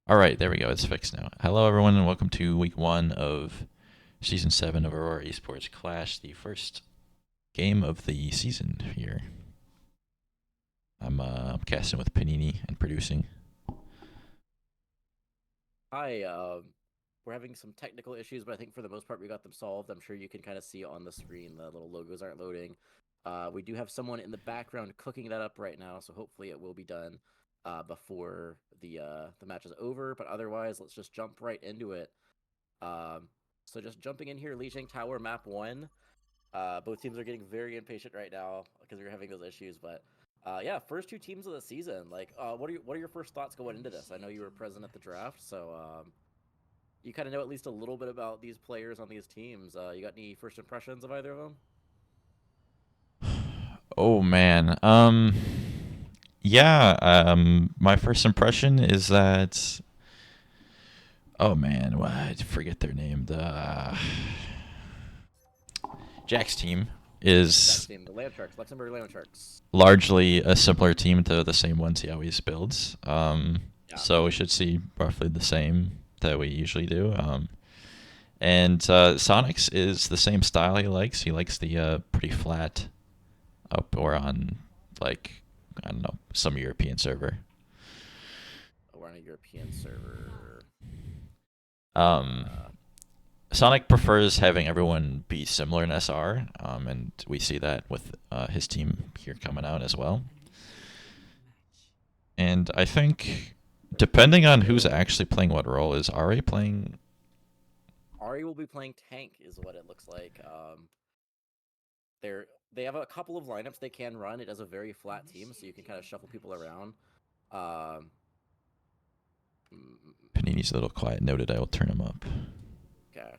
All right, there we go. It's fixed now. Hello, everyone, and welcome to week one of season 7 of Aurora Esports Clash, the first game of the season here. I'm casting with Panini and producing. Hi, we're having some technical issues, but I think for the most part we got them solved. I'm sure you can kind of see on the screen the little logos aren't loading. We do have someone in the background cooking that up right now, so hopefully it will be done before the match is over. But otherwise, let's just jump right into it. So just jumping in here, Lijiang Tower map 1. Both teams are getting very impatient right now because we're having those issues, but yeah, first two teams of the season. Like, what are your first thoughts going into this? I know you were present at the draft, so you kind of know at least a little bit about these players on these teams. You got any first impressions of either of them? Oh man. Yeah. My first impression is that. Oh man, I forget their name. The Jack's team Jack's is team, the Land Sharks, Luxembourg Land Sharks. largely a similar team to the same ones he always builds. Yeah. So we should see roughly the same that we usually do. And Sonic's is the same style he likes. He likes the pretty flat up or on, like, I don't know, some European server. We're on a European server. Um, Uh, Sonic prefers having everyone be similar in SR, and we see that with his team here coming out as well. And I think, depending on who's so actually playing what role, is Ari playing? Ari will be playing tank, is what it looks like. They have a couple of lineups they can run. It is a very flat team, so you can kind of shuffle people around. Um, Panini's a little quiet. Noted. I will turn him up. okay.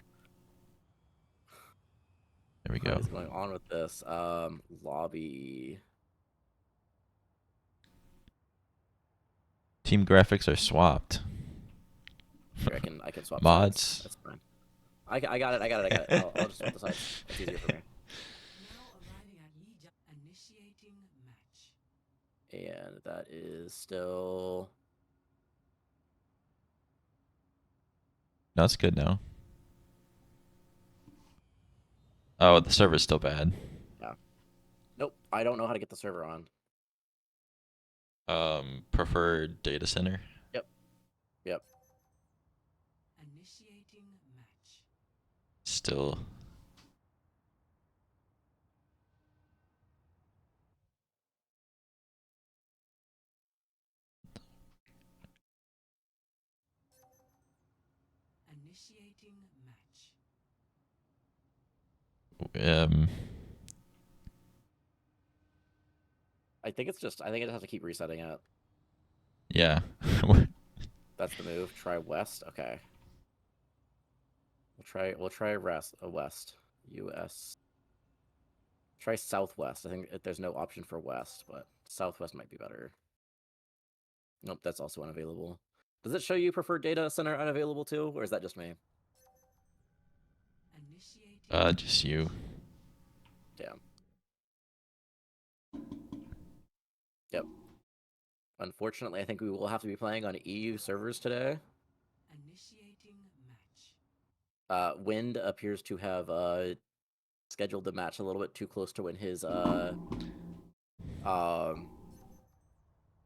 There we What go. is going on with this? Lobby. Team graphics are swapped. Here, I can swap sides. Mods. That's fine. I got it. I got it. I got it. I'll just swap the sides. That's easier for me. And that is still. No, it's good now. Oh, the server's still bad. Yeah. Nope. I don't know how to get the server on. Preferred data center. Yep. Yep. Still. Um. I think it's just. I think I just have to keep resetting it. Yeah. That's the move. Try west. Okay. We'll try rest. West. U.S. Try southwest. I think there's no option for west, but southwest might be better. Nope, that's also unavailable. Does it show you preferred data center unavailable too, or is that just me? Just you. Damn. Yep. Unfortunately, I think we will have to be playing on EU servers today. Wind appears to have scheduled the match a little bit too close to when his um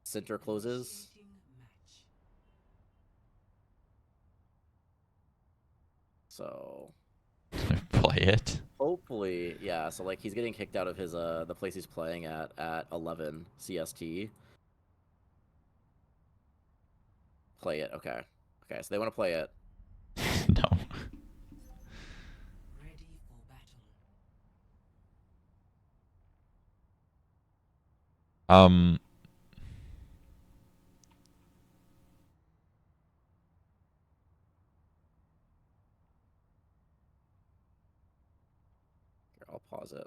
center closes. So Play it. hopefully, yeah. So like he's getting kicked out of his the place he's playing at 11 CST. Play it. Okay. Okay. So they want to play it. No. Um. Here, I'll pause it.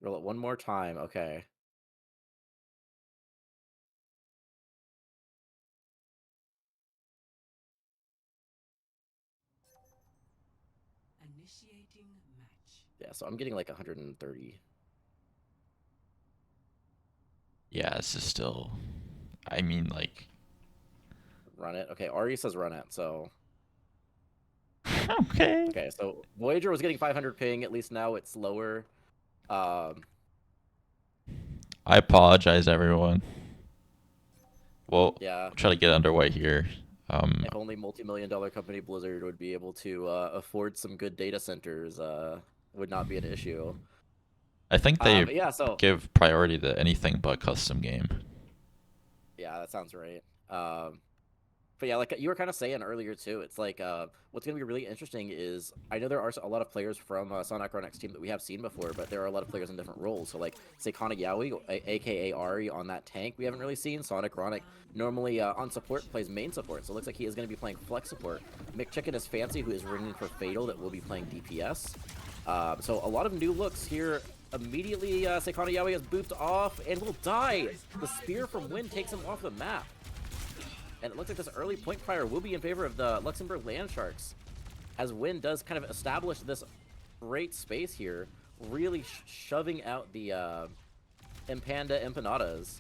Roll it one more time. Okay. Initiating match. Yeah, so I'm getting like 130. Yeah, this is still. I mean, like. Run it. Okay, Ari says run it. So Okay. okay, so Voyager was getting 500 ping. At least now it's lower. Um, I apologize, everyone. We'll yeah. try to get underway here. If only multi-million-dollar company Blizzard would be able to afford some good data centers, would not be an issue. I think they But yeah, so give priority to anything but custom game. yeah, that sounds right. But yeah, like you were kind of saying earlier too, it's like what's going to be really interesting is I know there are a lot of players from Sonic Runx team that we have seen before, but there are a lot of players in different roles. So like say Kana Yaoi, aka Ari, on that tank we haven't really seen. Sonic Ronic normally on support plays main support, so it looks like he is going to be playing flex support. McChicken is Fancy, who is ringing for Fatal, that will be playing DPS. So a lot of new looks here. Immediately, Seikana Yaoi is booped off and will die. The spear from Wind takes him off the map. And it looks like this early point fire will be in favor of the Luxembourg Land Sharks, as Wind does kind of establish this great space here, really shoving out the Mpanda Empanadas,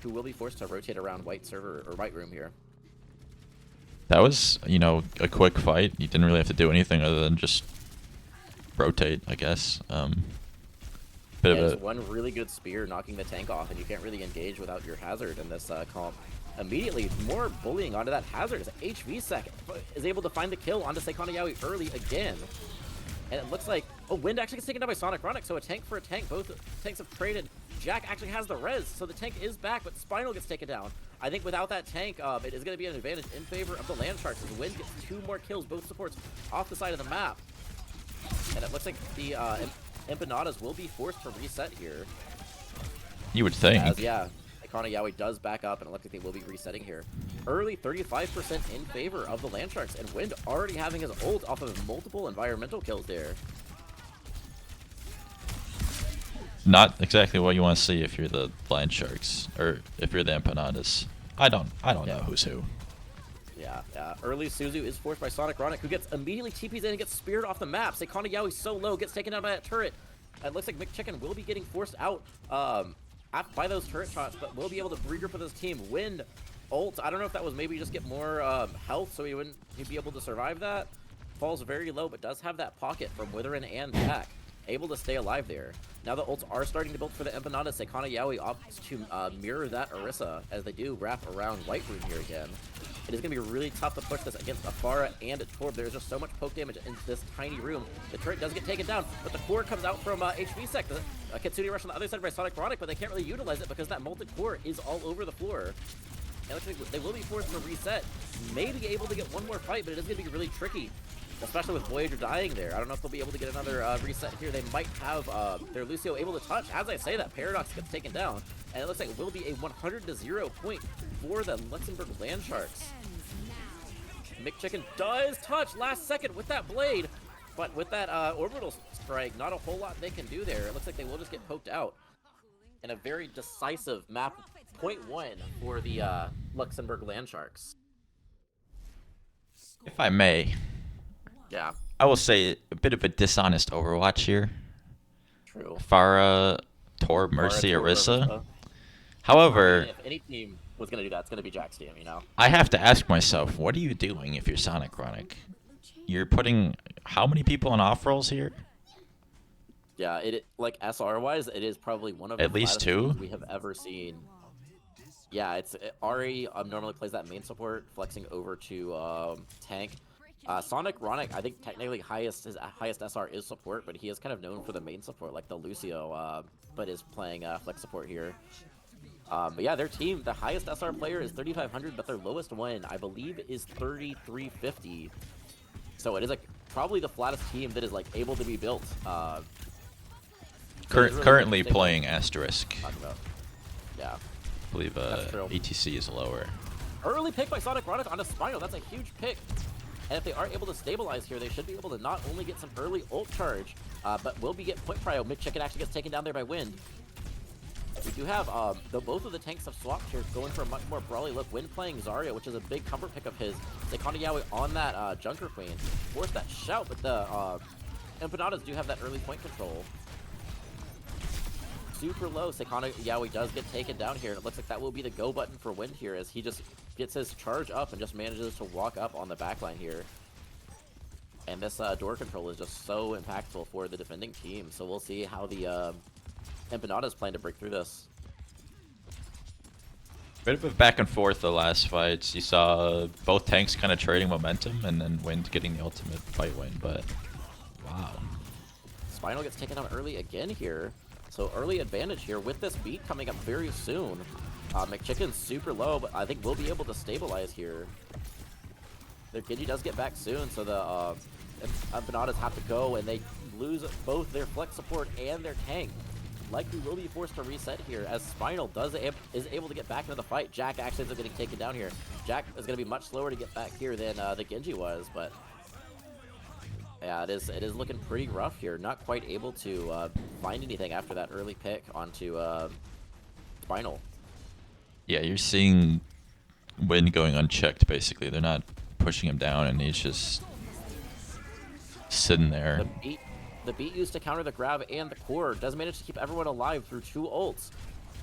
who will be forced to rotate around white server or white room here. That was, you know, a quick fight. You didn't really have to do anything other than just rotate, I guess. Bit of Just one really good spear knocking the tank off, and you can't really engage without your hazard in this comp. Immediately, more bullying onto that hazard as HV Sec is able to find the kill onto Seikana Yaoi early again. And it looks like, oh, Wind actually gets taken down by Sonic Ronic, so a tank for a tank. Both tanks have traded. Jack actually has the res, so the tank is back, but Spinal gets taken down. I think without that tank, it is going to be an advantage in favor of the Land Sharks, as Wind gets 2 more kills, both supports off the side of the map. And it looks like the Empanadas will be forced to reset here. You would think. As, yeah, Kana Yaoi does back up, and it looks like they will be resetting here. Early 35% in favor of the Land Sharks, and Wind already having his ult off of multiple environmental kills there. Not exactly what you want to see if you're the Land Sharks, or if you're the Empanadas. I don't know who's who. Yeah. Early Suzu is forced by Sonic Ronic, who gets immediately TPs in and gets speared off the map. Seikana Yaoi so low, gets taken down by that turret. It looks like McChicken will be getting forced out by those turret shots, but will be able to regroup with his team. Wind ult, I don't know if that was maybe just get more health so he'd be able to survive that. Falls very low, but does have that pocket from Witherin and Jack, able to stay alive there. Now the ults are starting to build for the Empanadas. Seikana Yaoi opts to mirror that Orisa as they do wrap around White Room here again. It is going to be really tough to push this against a Pharah and a Torb. There's just so much poke damage in this tiny room. The turret does get taken down, but the core comes out from HV Sec. The Kitsune rush on the other side by Sonic Ronic, but they can't really utilize it because that molten core is all over the floor. And it looks like they will be forced to reset. Maybe able to get one more fight, but it is going to be really tricky, especially with Voyager dying there. I don't know if they'll be able to get another reset here. They might have their Lucio able to touch. As I say that, Paradox gets taken down, and it looks like it will be a 100-0 point for the Luxembourg Land Sharks. McChicken does touch last second with that blade, but with that orbital strike, not a whole lot they can do there. It looks like they will just get poked out in a very decisive map point 1 for the Luxembourg Land Sharks. If I may, Yeah, I will say a bit of a dishonest Overwatch here. true. Pharah, Torb, Mercy, Torb, Orisa. Orisa. However, If any team was going to do that, it's going to be Jack's team, you know? I have to ask myself, what are you doing if you're Sonic Chronic? You're putting how many people on off rolls here? Yeah, like SR-wise, it is probably one of At the least flattest 2 teams we have ever seen. Yeah, Ari normally plays that main support, flexing over to tank. Sonic Ronic, I think technically his highest SR is support, but he is kind of known for the main support, like the Lucio, but is playing flex support here. But yeah, their team, the highest SR player is 3,500, but their lowest win, I believe, is 3,350. So it is like probably the flattest team that is like able to be built. Currently playing Asterisk. Yeah. I believe That's true. ETC is lower. Early pick by Sonic Ronic onto Spinal. That's a huge pick. And if they are able to stabilize here, they should be able to not only get some early ult charge, but will be getting point prio. McChicken actually gets taken down there by Wind. We do have, though both of the tanks have swapped here, going for a much more brawly look. Wind playing Zarya, which is a big comfort pick of his. Sekana Yaoi on that Junker Queen. Force that shout, but the Empanadas do have that early point control. Super low. Sekana Yaoi does get taken down here, and it looks like that will be the go button for Wind here as he just gets his charge up and just manages to walk up on the backline here. And this door control is just so impactful for the defending team. So we'll see how the Empanadas plan to break through this. Bit of a back and forth the last fights. You saw both tanks kind of trading momentum and then Wind getting the ultimate fight win, but wow. Spinal gets taken out early again here. So early advantage here with this beat coming up very soon. McChicken's super low, but I think we'll be able to stabilize here. Their Genji does get back soon, so the Empanadas have to go, and they lose both their flex support and their tank. Likely will be forced to reset here as Spinal is able to get back into the fight. Jack actually ends up getting taken down here. Jack is going to be much slower to get back here than the Genji was, but yeah, it is looking pretty rough here. Not quite able to find anything after that early pick onto Spinal. Yeah, you're seeing Wind going unchecked, basically. They're not pushing him down, and he's just sitting there. The beat used to counter the grab and the core does manage to keep everyone alive through 2 ults.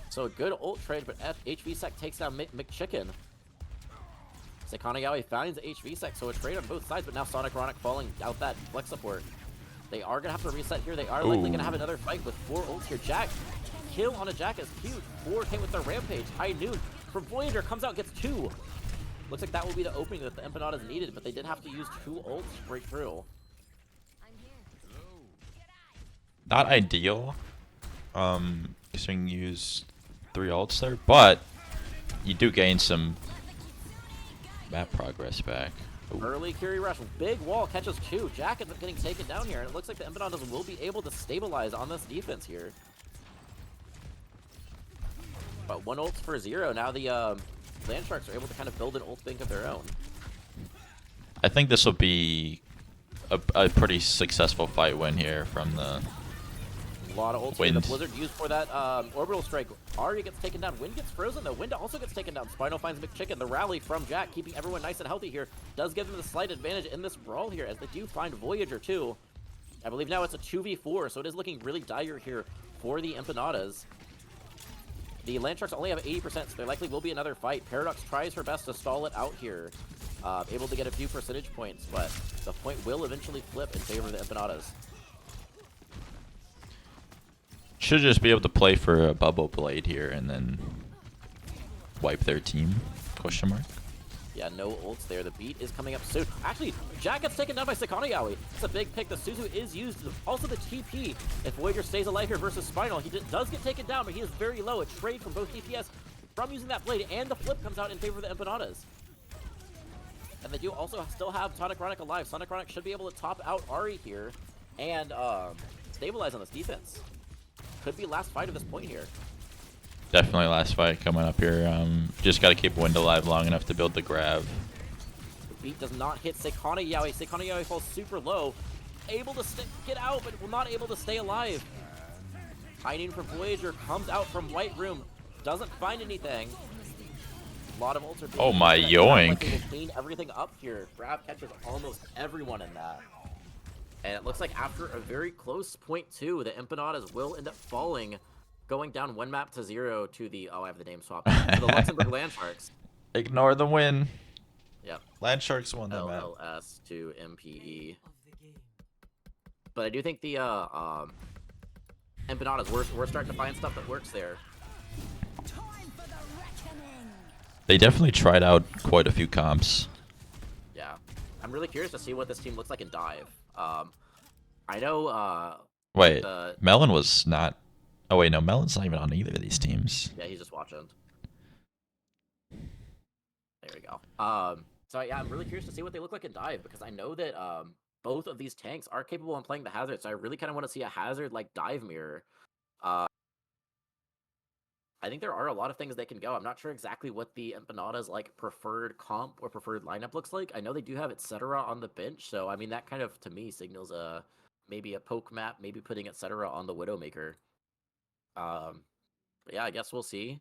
So a good ult trade, but HVSec takes down McChicken. Sekana Yaoi finds HVSec, so a trade on both sides, but now Sonic Ronic falling out that flex support. They are going to have to reset here. They are likely going to have another fight with 4 ults here. Jack, kill on a Jack is huge. 4 came with their Rampage. High Noon from Voyager comes out, gets 2. Looks like that will be the opening that the Empanadas needed, but they did have to use 2 ults to break through. Not ideal, considering you use 3 ults there, but you do gain some map progress back. Ooh. Early Curie Rush, big wall, catches 2. Jack ends up getting taken down here, and it looks like the Empanadas will be able to stabilize on this defense here. But 1 ult for 0. Now the Land Sharks are able to kind of build an ult bank of their own. I think this will be a pretty successful fight win here from the A lot of ults here. The Blizzard used for that orbital strike. Arya gets taken down. Wind gets frozen, though. Wind also gets taken down. Spinal finds McChicken. The rally from Jack, keeping everyone nice and healthy here, does give them the slight advantage in this brawl here, as they do find Voyager, too. I believe now it's a 2v4, so it is looking really dire here for the Empanadas. The Land Sharks only have 80%, so there likely will be another fight. Paradox tries her best to stall it out here. Able to get a few percentage points, but the point will eventually flip in favor of the Empanadas. Should just be able to play for a bubble blade here and then wipe their team, question mark. Yeah, no ults there. The beat is coming up soon. Actually, Jack gets taken down by Sekana Yaoi. It's a big pick. The Suzu is used. Also the TP. If Voyager stays alive here versus Spinal, he does get taken down, but he is very low. A trade from both DPS from using that blade, and the flip comes out in favor of the Empanadas. And they do also still have Sonic Ronic alive. Sonic Ronic should be able to top out Ari here and stabilize on this defense. Could be last fight of this point here. Definitely last fight coming up here. Just got to keep Wind alive long enough to build the grab. The beat does not hit Sekana Yaoi. Sekana Yaoi falls super low. Able to get out, but will not able to stay alive. High Noon from Voyager comes out from White Room. Doesn't find anything. A lot of ults are being Oh my yoink. They will clean everything up here. Grab catches almost everyone in that. And it looks like after a very close point 2, the Empanadas will end up falling, going down 1 map to 0 to the, oh, I have the name swapped, to the Luxembourg Land Sharks. Ignore the win. Yep. Land Sharks won that map. LLS to MPE. But I do think the Empanadas, we're starting to find stuff that works there. They definitely tried out quite a few comps. Yeah. I'm really curious to see what this team looks like in Dive. I know, wait, Melon was not... Oh, wait, no, Melon's not even on either of these teams. Yeah, he's just watching. There we go. So, yeah, I'm really curious to see what they look like in Dive, because I know that both of these tanks are capable of playing the Hazard, so I really kind of want to see a Hazard like Dive mirror. I I think there are a lot of things they can go. I'm not sure exactly what the Empanadas like preferred comp or preferred lineup looks like. I know they do have Etc. on the bench, so I mean that kind of to me signals maybe a poke map, maybe putting Etc. on the Widowmaker. But yeah, I guess we'll see.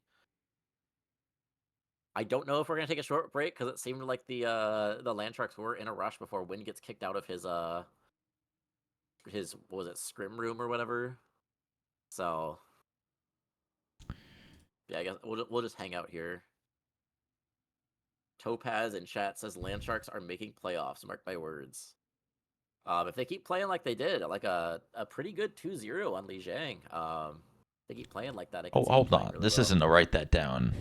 I don't know if we're gonna take a short break because it seemed like the Landsharks were in a rush before Win gets kicked out of his what was it, scrim room or whatever. So yeah, I guess we'll just hang out here. Topaz in chat says Landsharks are making playoffs. Mark my words. If they keep playing like they did, like a pretty good 2-0 on Li Jiang, they keep playing like that, I can Oh, see them hold playing on. really This well. isn't a write that down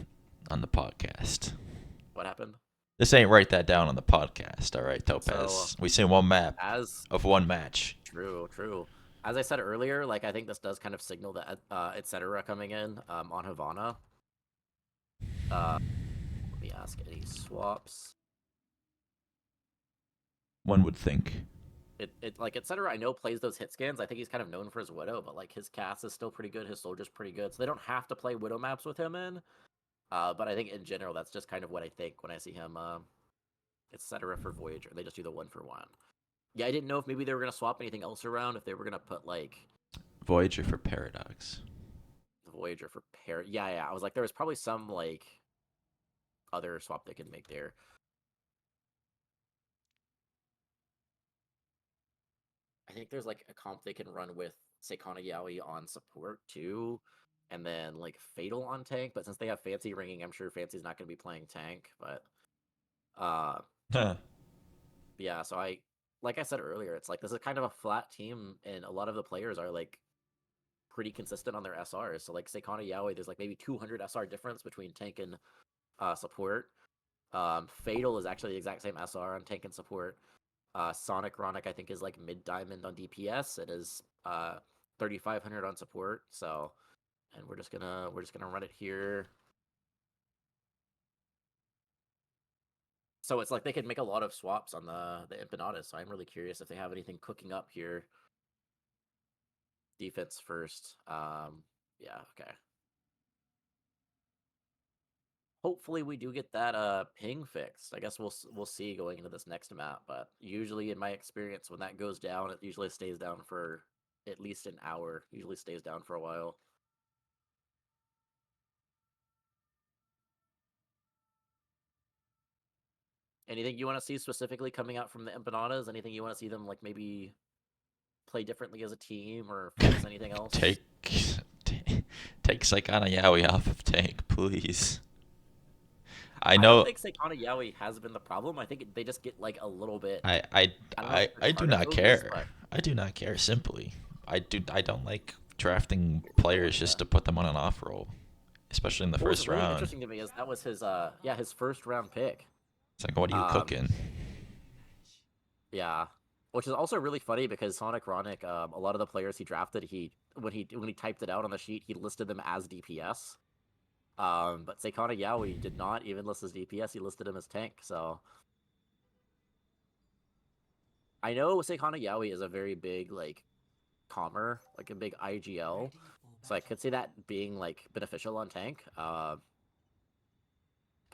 on the podcast. What happened? This ain't write that down on the podcast. All right, So Topaz. We seen one map as of one match. true. As I said earlier, like I think this does kind of signal that Etc. coming in on Havana. Let me ask any swaps. One would think. It like Etc. I know plays those hit scans. I think he's kind of known for his Widow, but like his cast is still pretty good. His Soldier's pretty good, so they don't have to play Widow maps with him in. But I think in general, that's just kind of what I think when I see him. Etc. for Voyager. They just do the 1-for-1. Yeah, I didn't know if maybe they were gonna swap anything else around. If they were gonna put like Voyager for Paradox. Voyager for Yeah. I was like, there was probably some like other swap they could make there. I think there's like a comp they can run with Seikana Yaoi on support too, and then like Fatal on tank. But since they have Fancy ringing, I'm sure Fancy's not gonna be playing tank. But uh, Huh. yeah. So like I said earlier, it's like this is kind of a flat team, and a lot of the players are like pretty consistent on their SRs. So like Seikana Yaoi, there's like maybe 200 SR difference between tank and support. Fatal is actually the exact same SR on tank and support. Sonic Ronic, I think, is like mid diamond on DPS. It is 3,500 on support. So, and we're just gonna run it here. So it's like they could make a lot of swaps on the Empanadas. So I'm really curious if they have anything cooking up here. Defense first. Yeah, okay. Hopefully we do get that ping fixed. I guess we'll see going into this next map, but usually in my experience when that goes down, it usually stays down for at least an hour. Usually stays down for a while. Anything you want to see specifically coming out from the Empanadas? Anything you want to see them like maybe play differently as a team or fix anything else? take Saikana Yaoi off of tank, please. I I don't know. think Seikana Yaoi has been the problem. I think they just get like a little bit. I I I don't know if I they're do target not focused, care. but I do not care. Simply, I don't like drafting players just to put them on an off roll, especially in the what was first really round. interesting to me is that was his first round pick. It's like, what are you Um, cooking? Yeah, which is also really funny because Sonic Ronic, a lot of the players he drafted, when he typed it out on the sheet, he listed them as DPS. But Seikana Yaoi did not even list as DPS; he listed him as tank. So I know Seikana Yaoi is a very big like commer, like a big IGL. So I could see that being like beneficial on tank. But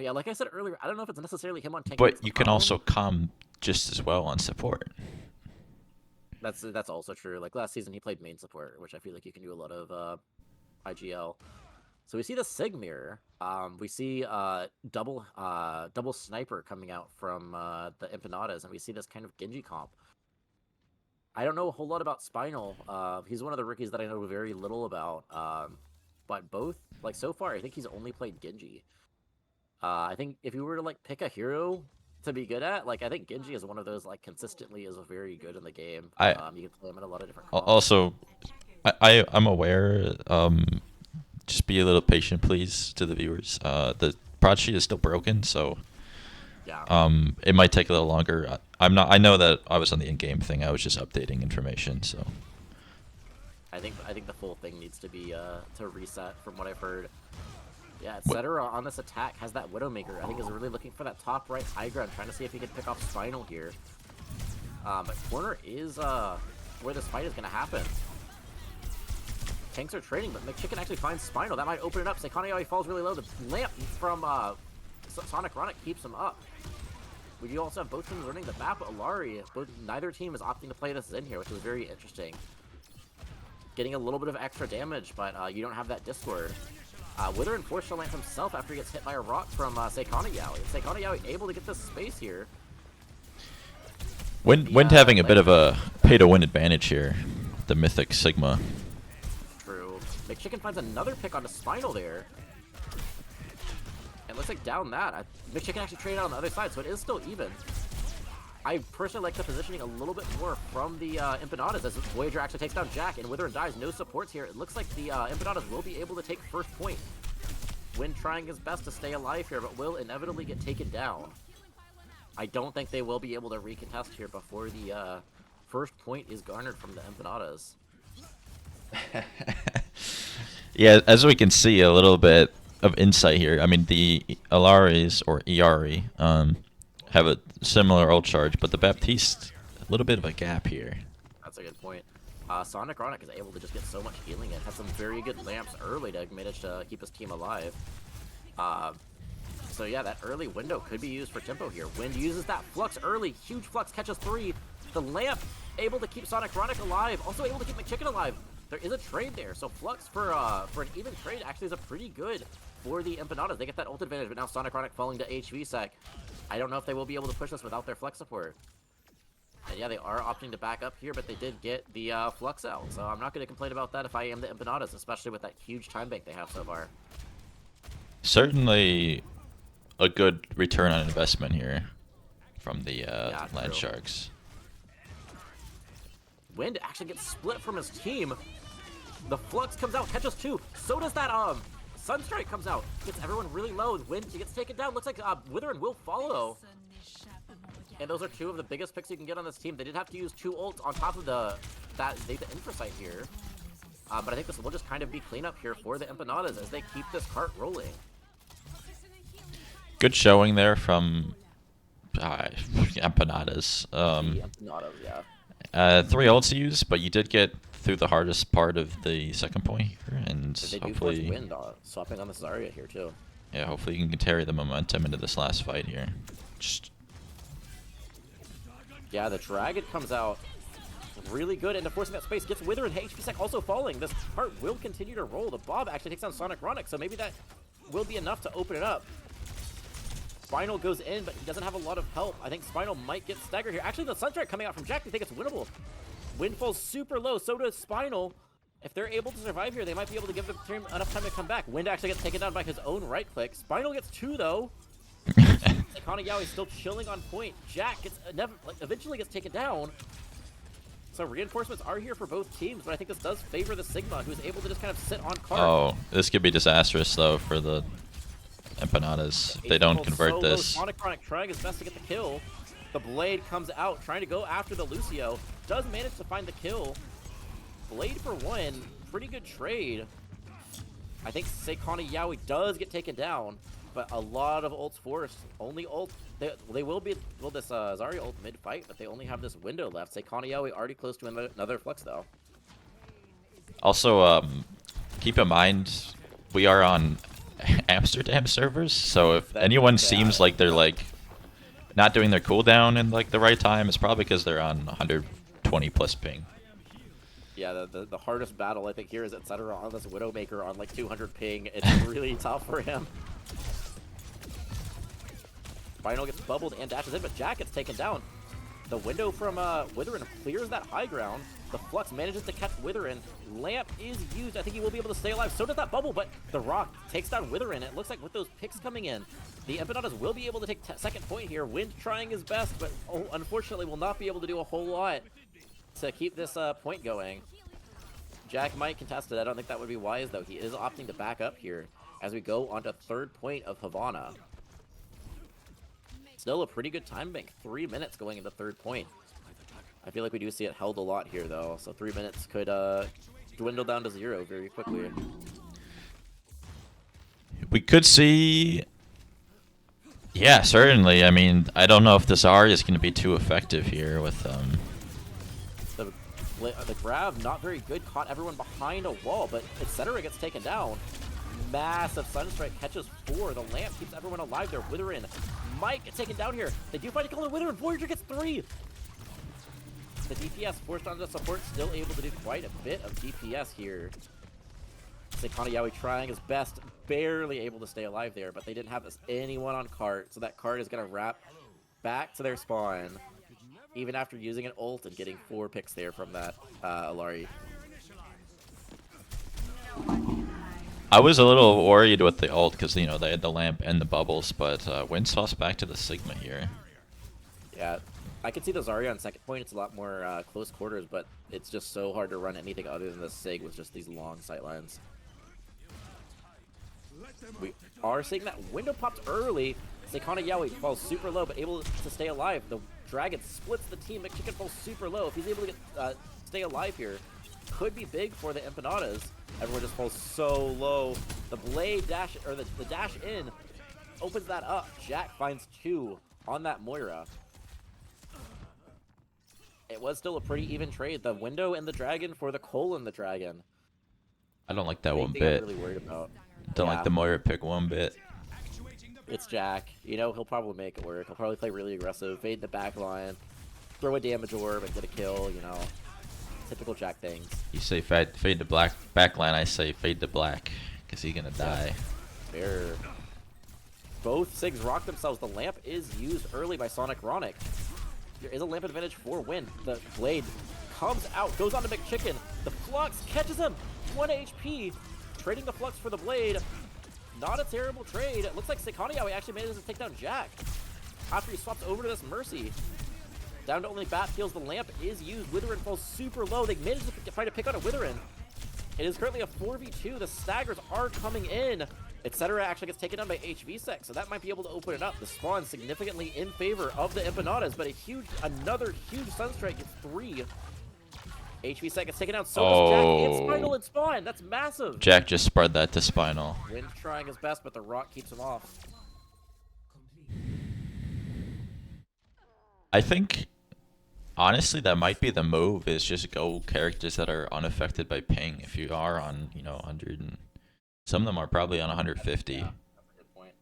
yeah, like I said earlier, I don't know if it's necessarily him on tank that's But the you can problem. also come just as well on support. That's also true. Like last season, he played main support, which I feel like you can do a lot of IGL. So we see the Sigmir. We see double sniper coming out from the Empanadas, and we see this kind of Genji comp. I don't know a whole lot about Spinal. He's one of the rookies that I know very little about. But both, like so far, I think he's only played Genji. I think if you were to like pick a hero to be good at, like I think Genji is one of those like consistently is very good in the game. I You can play him in a lot of different comps. also I'm aware. Just be a little patient, please, to the viewers. The prod sheet is still broken, so Yeah. it might take a little longer. I'm not. I know that I was on the in-game thing. I was just updating information, so. I think the full thing needs to be to reset from what I've heard. Yeah, What? Etc. on this attack has that Widowmaker. I think is really looking for that top right high ground, trying to see if he can pick off Spinal here. But corner is where this fight is gonna happen. tanks are trading, but McChicken actually finds Spinal. That might open it up. Seikaniyawi falls really low. The lamp from Sonic Ronic keeps him up. We do also have both teams learning the map. Alari, neither team is opting to play this in here, which is very interesting. Getting a little bit of extra damage, but you don't have that Discord. Wither forced to land himself after he gets hit by a rock from Seikaniyawi. Seikaniyawi able to get this space here. Wind having a bit of a pay-to-win advantage here. The Mythic Sigma. True. McChicken finds another pick onto Spinal there. It looks like down that. McChicken actually traded out on the other side, so it is still even. I personally like the positioning a little bit more from the Empanadas as Voyager actually takes down Jack, and Wither dies. No supports here. It looks like the Empanadas will be able to take first point. Wind trying his best to stay alive here, but will inevitably get taken down. I don't think they will be able to recontest here before the first point is garnered from the Empanadas. Yeah, as we can see, a little bit of insight here. I mean, the Alaris, or Iari, have a similar ult charge, but the Baptiste, a little bit of a gap here. That's a good point. Sonic Ronic is able to just get so much healing and had some very good lamps early to manage to keep his team alive. So yeah, that early window could be used for tempo here. Wind uses that Flux early. Huge Flux catches 3. The lamp able to keep Sonic Ronic alive. Also able to keep McChicken alive. There is a trade there. So Flux for an even trade actually is a pretty good for the Empanadas. They get that ult advantage, but now Sonic Ronic falling to HV sec. I don't know if they will be able to push this without their Flex support. And yeah, they are opting to back up here, but they did get the Flux out. So I'm not going to complain about that if I am the Empanadas, especially with that huge time bank they have so far. Certainly a good return on investment here from the Land true. Sharks. Wind actually gets split from his team. The Flux comes out, catches 2. So does that Sunstrike comes out. Gets everyone really low. Wind gets taken down. Looks like Wither will follow. And those are 2 of the biggest picks you can get on this team. They did have to use 2 ults on top of the Infrasight here. But I think this will just kind of be cleanup here for the Empanadas as they keep this cart rolling. Good showing there from Empanadas. Empanadas, yeah. 3 ults used, but you did get through the hardest part of the second point here, and They hopefully do force Wind swapping on the Zarya here too. Yeah, hopefully you can carry the momentum into this last fight here. Yeah, the Dragon comes out really good into forcing that space. Gets Wither and HP Sec also falling. This part will continue to roll. The Bob actually takes down Sonic Ronic, so maybe that will be enough to open it up. Spinal goes in, but he doesn't have a lot of help. I think Spinal might get staggered here. Actually, the Sunstrike coming out from Jack. They think it's winnable. Wind falls super low. So does Spinal. If they're able to survive here, they might be able to give the team enough time to come back. Wind actually gets taken down by his own right click. Spinal gets 2, though. Kanayawi still chilling on point. Jack gets eventually gets taken down. So reinforcements are here for both teams, but I think this does favor the Sigma, who's able to just kind of sit on cart. Oh, this could be disastrous, though, for the Empanadas if they don't convert this. Sonic Chronic trying his best to get the kill. The Blade comes out, trying to go after the Lucio. Does manage to find the kill. Blade for 1. Pretty good trade. I think Seikaniyawi does get taken down, but a lot of ults forced. Only ult. They will be. Well, this Zarya ult mid-fight, but they only have this window left. Seikaniyawi already close to another Flux, though. Also, keep in mind, we are on Amsterdam servers, so if anyone seems like they're like not doing their cooldown in like the right time, it's probably because they're on 120 plus ping. Yeah, the hardest battle I think here is etc. on this Widowmaker on like 200 ping. It's really tough for him. Final gets bubbled and dashes in, but Jack gets taken down. The window from Witherin clears that high ground. The Flux manages to catch Witherin. Lamp is used. I think he will be able to stay alive. So does that bubble, but the Rock takes down Witherin. It looks like with those picks coming in, the Empanadas will be able to take second point here. Wind trying his best, but unfortunately will not be able to do a whole lot to keep this point going. Jack might contest it. I don't think that would be wise, though. He is opting to back up here as we go on to third point of Havana. Still a pretty good time bank. 3 minutes going into third point. I feel like we do see it held a lot here, though. So 3 minutes could dwindle down to 0 very quickly. We could see... Yeah, certainly. I mean, I don't know if this Zarya is going to be too effective here with... the grab, not very good, caught everyone behind a wall, but etc. gets taken down. Massive Sunstrike catches 4. The lamp keeps everyone alive there. Witherin might get taken down here. They do find a kill on Witherin. Voyager gets 3. The DPS forced onto the support, still able to do quite a bit of DPS here. Seikana Yaoi trying his best, barely able to stay alive there, but they didn't have anyone on cart, so that cart is going to wrap back to their spawn, even after using an ult and getting 4 picks there from that Alari. I was a little worried with the ult because, you know, they had the lamp and the bubbles, but Windsoft's back to the Sigma here. Yeah, I could see the Zarya on second point. It's a lot more close quarters, but it's just so hard to run anything other than the Sig with just these long sightlines. We are seeing that window popped early. Seikana Yaoi falls super low, but able to stay alive. The Dragon splits the team. McChicken falls super low. If he's able to get stay alive here, could be big for the Empanadas. Everyone just falls so low. The blade dash, or the dash in, opens that up. Jack finds 2 on that Moira. It was still a pretty even trade. The window and the dragon for the Cole and the dragon. I don't like that one I'm bit. really worried about. Don't like the Moira pick one bit. It's Jack. You know, he'll probably make it work. He'll probably play really aggressive, fade the back line, throw a damage orb and get a kill, you know. Typical Jack things. You say fade the black backline, I say fade the black, because he's gonna die. Fair. Both Sigs rock themselves. The lamp is used early by Sonic Ronic. There is a lamp advantage for Win. The blade comes out, goes on to McChicken. The Flux catches him. 1 HP. Trading the Flux for the blade. Not a terrible trade. It looks like Seikana Yaoi actually manages to take down Jack after he swaps over to this Mercy. Down to only Bat Heals. The lamp is used. Witherin falls super low. They managed to try to pick on a Witherin. It is currently a 4v2. The staggers are coming in. Etc. actually gets taken down by HVSec, so that might be able to open it up. The spawn significantly in favor of the Empanadas, but another huge Sunstrike gets 3. HVSec gets taken out, so does Jack and Spinal and Spawn. That's massive. Jack just spread that to Spinal. Win trying his best, but the rock keeps him off. I think, honestly, that might be the move, is just go characters that are unaffected by ping. If you are on, you know, 100 and... Some of them are probably on 150. Yeah, that's a good point.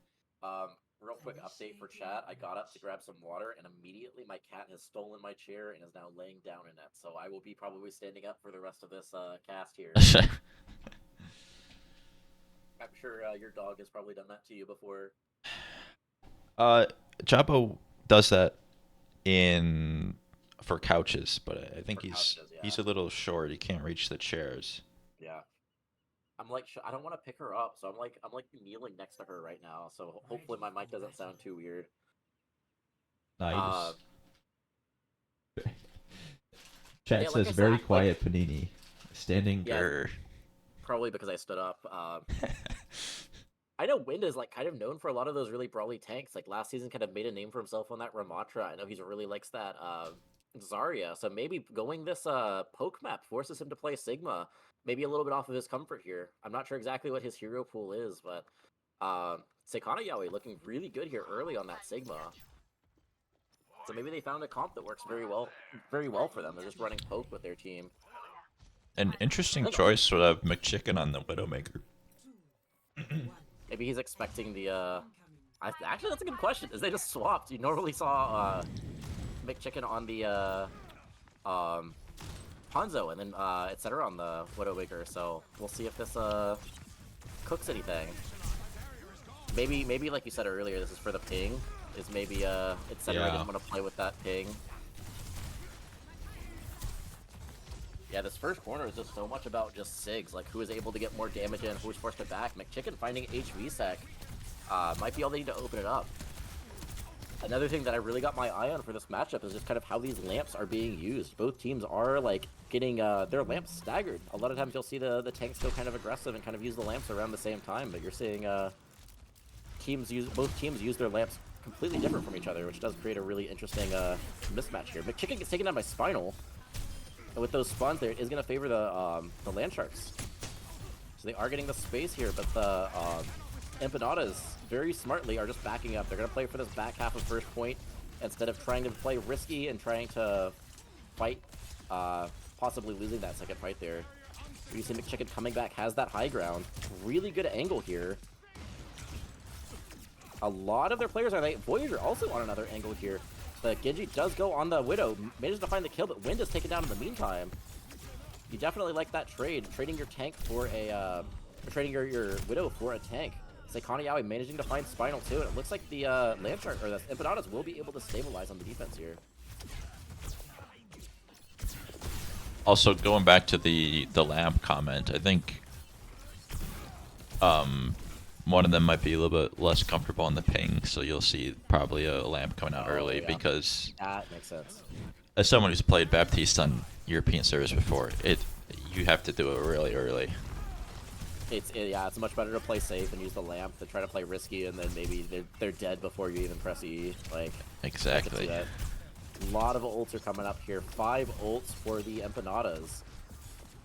Real quick update for chat. I got up to grab some water, and immediately my cat has stolen my chair and is now laying down in it. So I will be probably standing up for the rest of this cast here. I'm sure your dog has probably done that to you before. Chapo does that for couches, but I think he's a little short. He can't reach the chairs. Yeah. I'm like, I don't want to pick her up, so I'm like kneeling next to her right now. So hopefully my mic doesn't sound too weird. Nice. Chat yeah, says like very said, quiet Panini. Standing. Yeah, probably because I stood up. I know Wind is like kind of known for a lot of those really brawly tanks. Like last season, kind of made a name for himself on that Ramatra. I know he really likes that Zarya. So maybe going this poke map forces him to play Sigma. Maybe a little bit off of his comfort here. I'm not sure exactly what his hero pool is, but Seikana Yaoi looking really good here early on that Sigma. So maybe they found a comp that works very well for them. They're just running poke with their team. An interesting choice would have McChicken on the Widowmaker. Maybe he's expecting the actually, that's a good question. Is they just swapped? You normally saw McChicken on the Hanzo and then etc. on the Widowmaker, so we'll see if this cooks anything. Maybe like you said earlier, this is for the ping. Is maybe etc. doesn't want to play with that ping. Yeah, this first corner is just so much about just Sigs, like who is able to get more damage in, who's forced it back. McChicken finding HVSec might be all they need to open it up. Another thing that I really got my eye on for this matchup is just kind of how these lamps are being used. Both teams are like getting their lamps staggered. A lot of times you'll see the tanks go kind of aggressive and kind of use the lamps around the same time, but you're seeing both teams use their lamps completely different from each other, which does create a really interesting mismatch here. McChicken gets taken down by Spinal, and with those spawns there, it is going to favor the Land Sharks. So they are getting the space here, but the Empanadas very smartly are just backing up. They're going to play for this back half of first point instead of trying to play risky and trying to fight possibly losing that second fight there. You see McChicken coming back, has that high ground. Really good angle here. A lot of their players are like Voyager also on another angle here. The Genji does go on the Widow, manages to find the kill, but Wind is taken down in the meantime. You definitely like that trade, trading your tank for a, trading your Widow for a tank. Saikana Yaoi managing to find Spinal too, and it looks like the Landshark or the Empanadas will be able to stabilize on the defense here. Also, going back to the lamp comment, I think one of them might be a little bit less comfortable on the ping, so you'll see probably a lamp coming out early because that makes sense. As someone who's played Baptiste on European servers before, you have to do it really early. It's much better to play safe and use the lamp than try to play risky and then maybe they're dead before you even press E. Like Exactly. A lot of ults are coming up here. 5 ults for the Empanadas.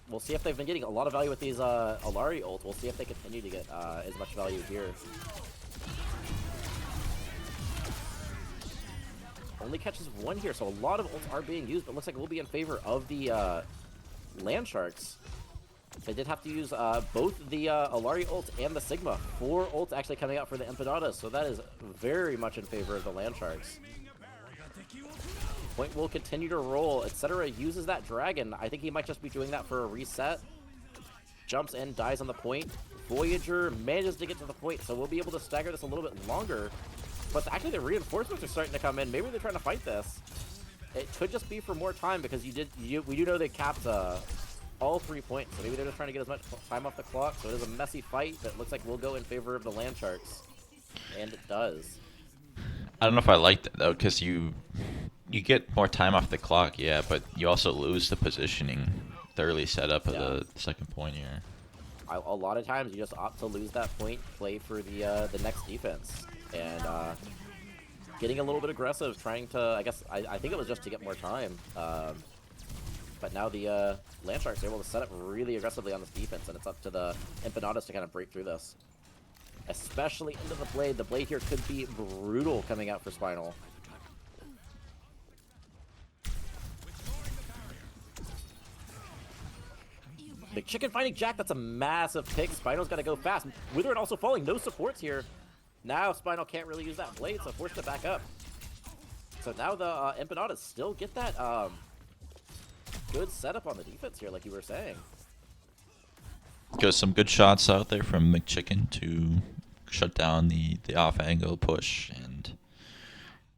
We'll see if they've been getting a lot of value with these Alari ults. We'll see if they continue to get as much value here. Only catches 1 here, so a lot of ults are being used, but it looks like it will be in favor of the Landsharks. They did have to use both the Alari ult and the Sigma. 4 ults actually coming out for the Empanadas, so that is very much in favor of the Landsharks. Point will continue to roll, etc. Uses that dragon. I think he might just be doing that for a reset. Jumps in, dies on the point. Voyager manages to get to the point, so we'll be able to stagger this a little bit longer. But actually the reinforcements are starting to come in. Maybe they're trying to fight this. It could just be for more time because we do know they capped all 3 points. So maybe they're just trying to get as much time off the clock. So it is a messy fight, but it looks like we'll go in favor of the Landsharks. And it does. I don't know if I like that though, because you get more time off the clock, yeah, but you also lose the positioning, the early setup of the second point here. A lot of times you just opt to lose that point, play for the next defense, and getting a little bit aggressive, trying to. I think it was just to get more time, but now the Landsharks are able to set up really aggressively on this defense, and it's up to the Empanadas to kind of break through this. Especially into the blade. The blade here could be brutal coming out for Spinal. Big Chicken finding Jack. That's a massive pick. Spinal's got to go fast. Witherin also falling. No supports here. Now Spinal can't really use that blade, so forced to back up. So now the Empanadas still get that good setup on the defense here, like you were saying. Got some good shots out there from McChicken to shut down the off-angle push, and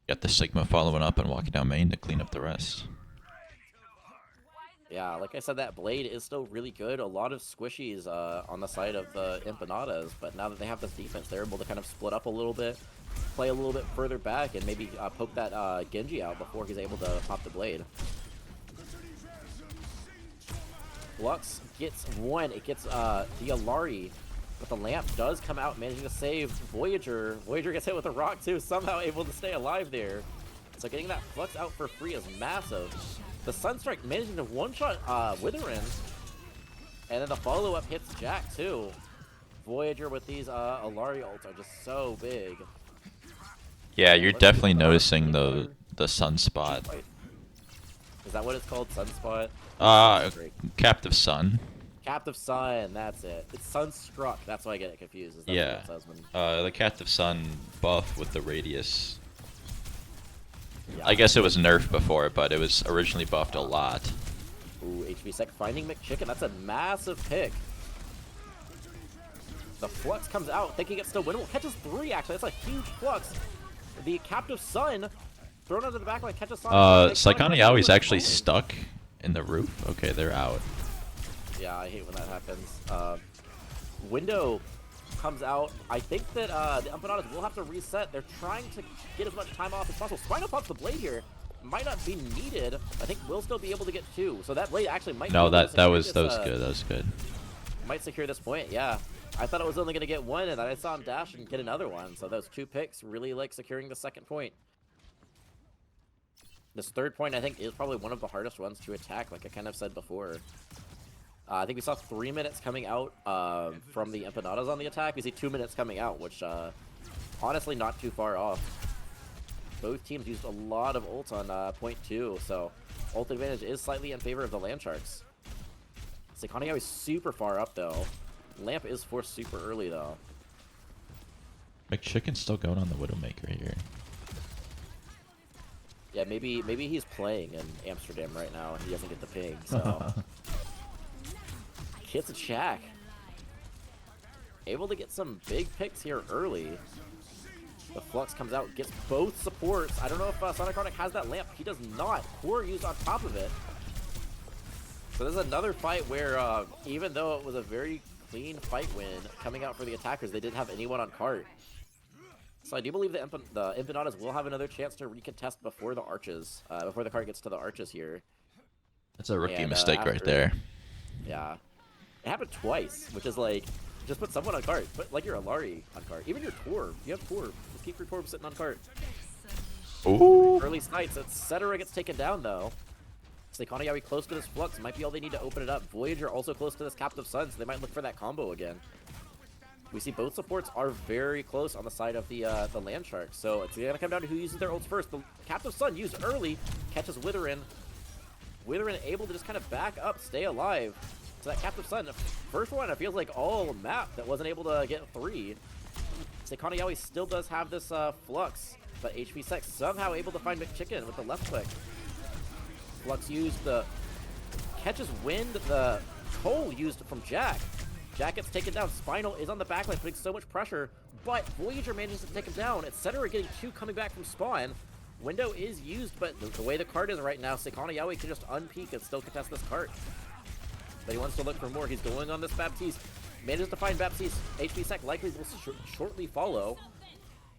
got the Sigma following up and walking down main to clean up the rest. Yeah, like I said, that blade is still really good. A lot of squishies on the side of the Empanadas, but now that they have this defense, they're able to kind of split up a little bit, play a little bit further back, and maybe poke that Genji out before he's able to pop the blade. Lux gets 1. It gets the Alari, but the lamp does come out, managing to save Voyager. Voyager gets hit with a rock too, somehow able to stay alive there. So getting that Flux out for free is massive. The Sunstrike managing to one-shot Witherin, and then the follow-up hits Jack too. Voyager with these Alari ults are just so big. Yeah, you're definitely noticing the sunspot. Is that what it's called? Sunspot? Captive Sun. Captive Sun, that's it. It's Sunstruck. That's why I get it confused. Is that Yeah. what it says The Captive Sun buff with the radius. Yeah. I guess it was nerfed before, but it was originally buffed a lot. Ooh, HB Sec finding McChicken. That's a massive pick. The Flux comes out, thinking it's still winnable. Catches 3, actually. That's a huge Flux. The Captive Sun thrown under the back line, catches Saikana Yaoi's actually stuck in the roof. Okay, they're out. Yeah, I hate when that happens. Window comes out. I think that the Empanadas will have to reset. They're trying to get as much time off as possible. Spinal pops the blade here. Might not be needed. I think we'll still be able to get 2. So that blade actually might. No, be able to that was secure good. That was good. Might secure this point. Yeah, I thought it was only gonna get 1, and then I saw him dash and get another one. So those 2 picks really like securing the second point. This third point, I think, is probably one of the hardest ones to attack, like I kind of said before. I think we saw 3 minutes coming out from the Empanadas on the attack. We see 2 minutes coming out, which honestly not too far off. both teams used a lot of ult on point 2, so ult advantage is slightly in favor of the Land Sharks. Sekanigawa is super far up though. Lamp is forced super early though. McChicken's still going on the Widowmaker here. Yeah, maybe he's playing in Amsterdam right now and he doesn't get the ping, so. Hits a Shaq. Able to get some big picks here early. The Flux comes out, gets both supports. I don't know if Sonic Chronic has that lamp. He does not. Core used on top of it. So this is another fight where even though it was a very clean fight win coming out for the attackers, they didn't have anyone on cart. So I do believe the Empanadas will have another chance to recontest before the arches, before the cart gets to the arches here. That's a rookie And, mistake right there. Yeah. It happened twice, which is like, just put someone on cart. Put like your Alari on cart. Even your Torb. You have Torb. Just keep your Torb sitting on cart. Ooh. Early snites. Etc. gets taken down though. Sekanigawa close to this Flux. Might be all they need to open it up. Voyager also close to this Captive Sun, so they might look for that combo again. We see both supports are very close on the side of the Land Sharks. So it's going to come down to who uses their ults first. The Captive Sun used early. Catches Witherin. Witherin able to just kind of back up, stay alive. So that Captive Sun, first one, it feels like all map that wasn't able to get 3. Sekanigawa still does have this Flux, but HP Sex somehow able to find McChicken with the left click. Flux used the catches wind, the Toll used from Jack. Jack gets taken down. Spinal is on the backline, putting so much pressure, but Voyager manages to take him down. Etc. getting 2 coming back from spawn. Window is used, but the way the card is right now, Sekanigawa can just unpeek and still contest this cart. But he wants to look for more. He's going on this Baptiste. Manages to find Baptiste. HP Sec likely will shortly follow.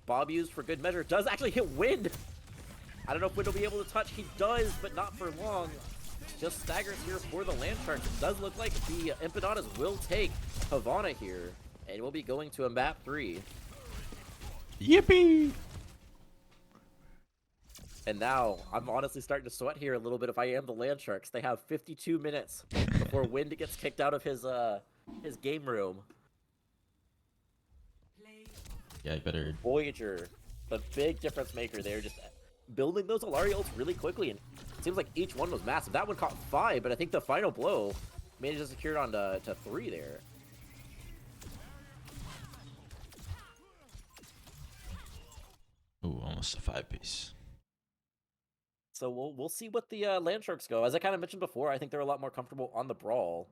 Bob used for good measure. Does actually hit Wind. I don't know if Wind will be able to touch. He does, but not for long. Just staggers here for the Land Sharks. It does look like the Empanadas will take Havana here. And we'll be going to a map 3. Yippee! And now, I'm honestly starting to sweat here a little bit if I am the Land Sharks. They have 52 minutes before Wind gets kicked out of his game room. Yeah, I better. Voyager, the big difference maker there, just building those Alari ults really quickly. And it seems like each one was massive. That one caught 5, but I think the final blow managed to secure it on to 3 there. Ooh, almost a 5-piece. So we'll see what the Land Sharks go. As I kind of mentioned before, I think they're a lot more comfortable on the Brawl.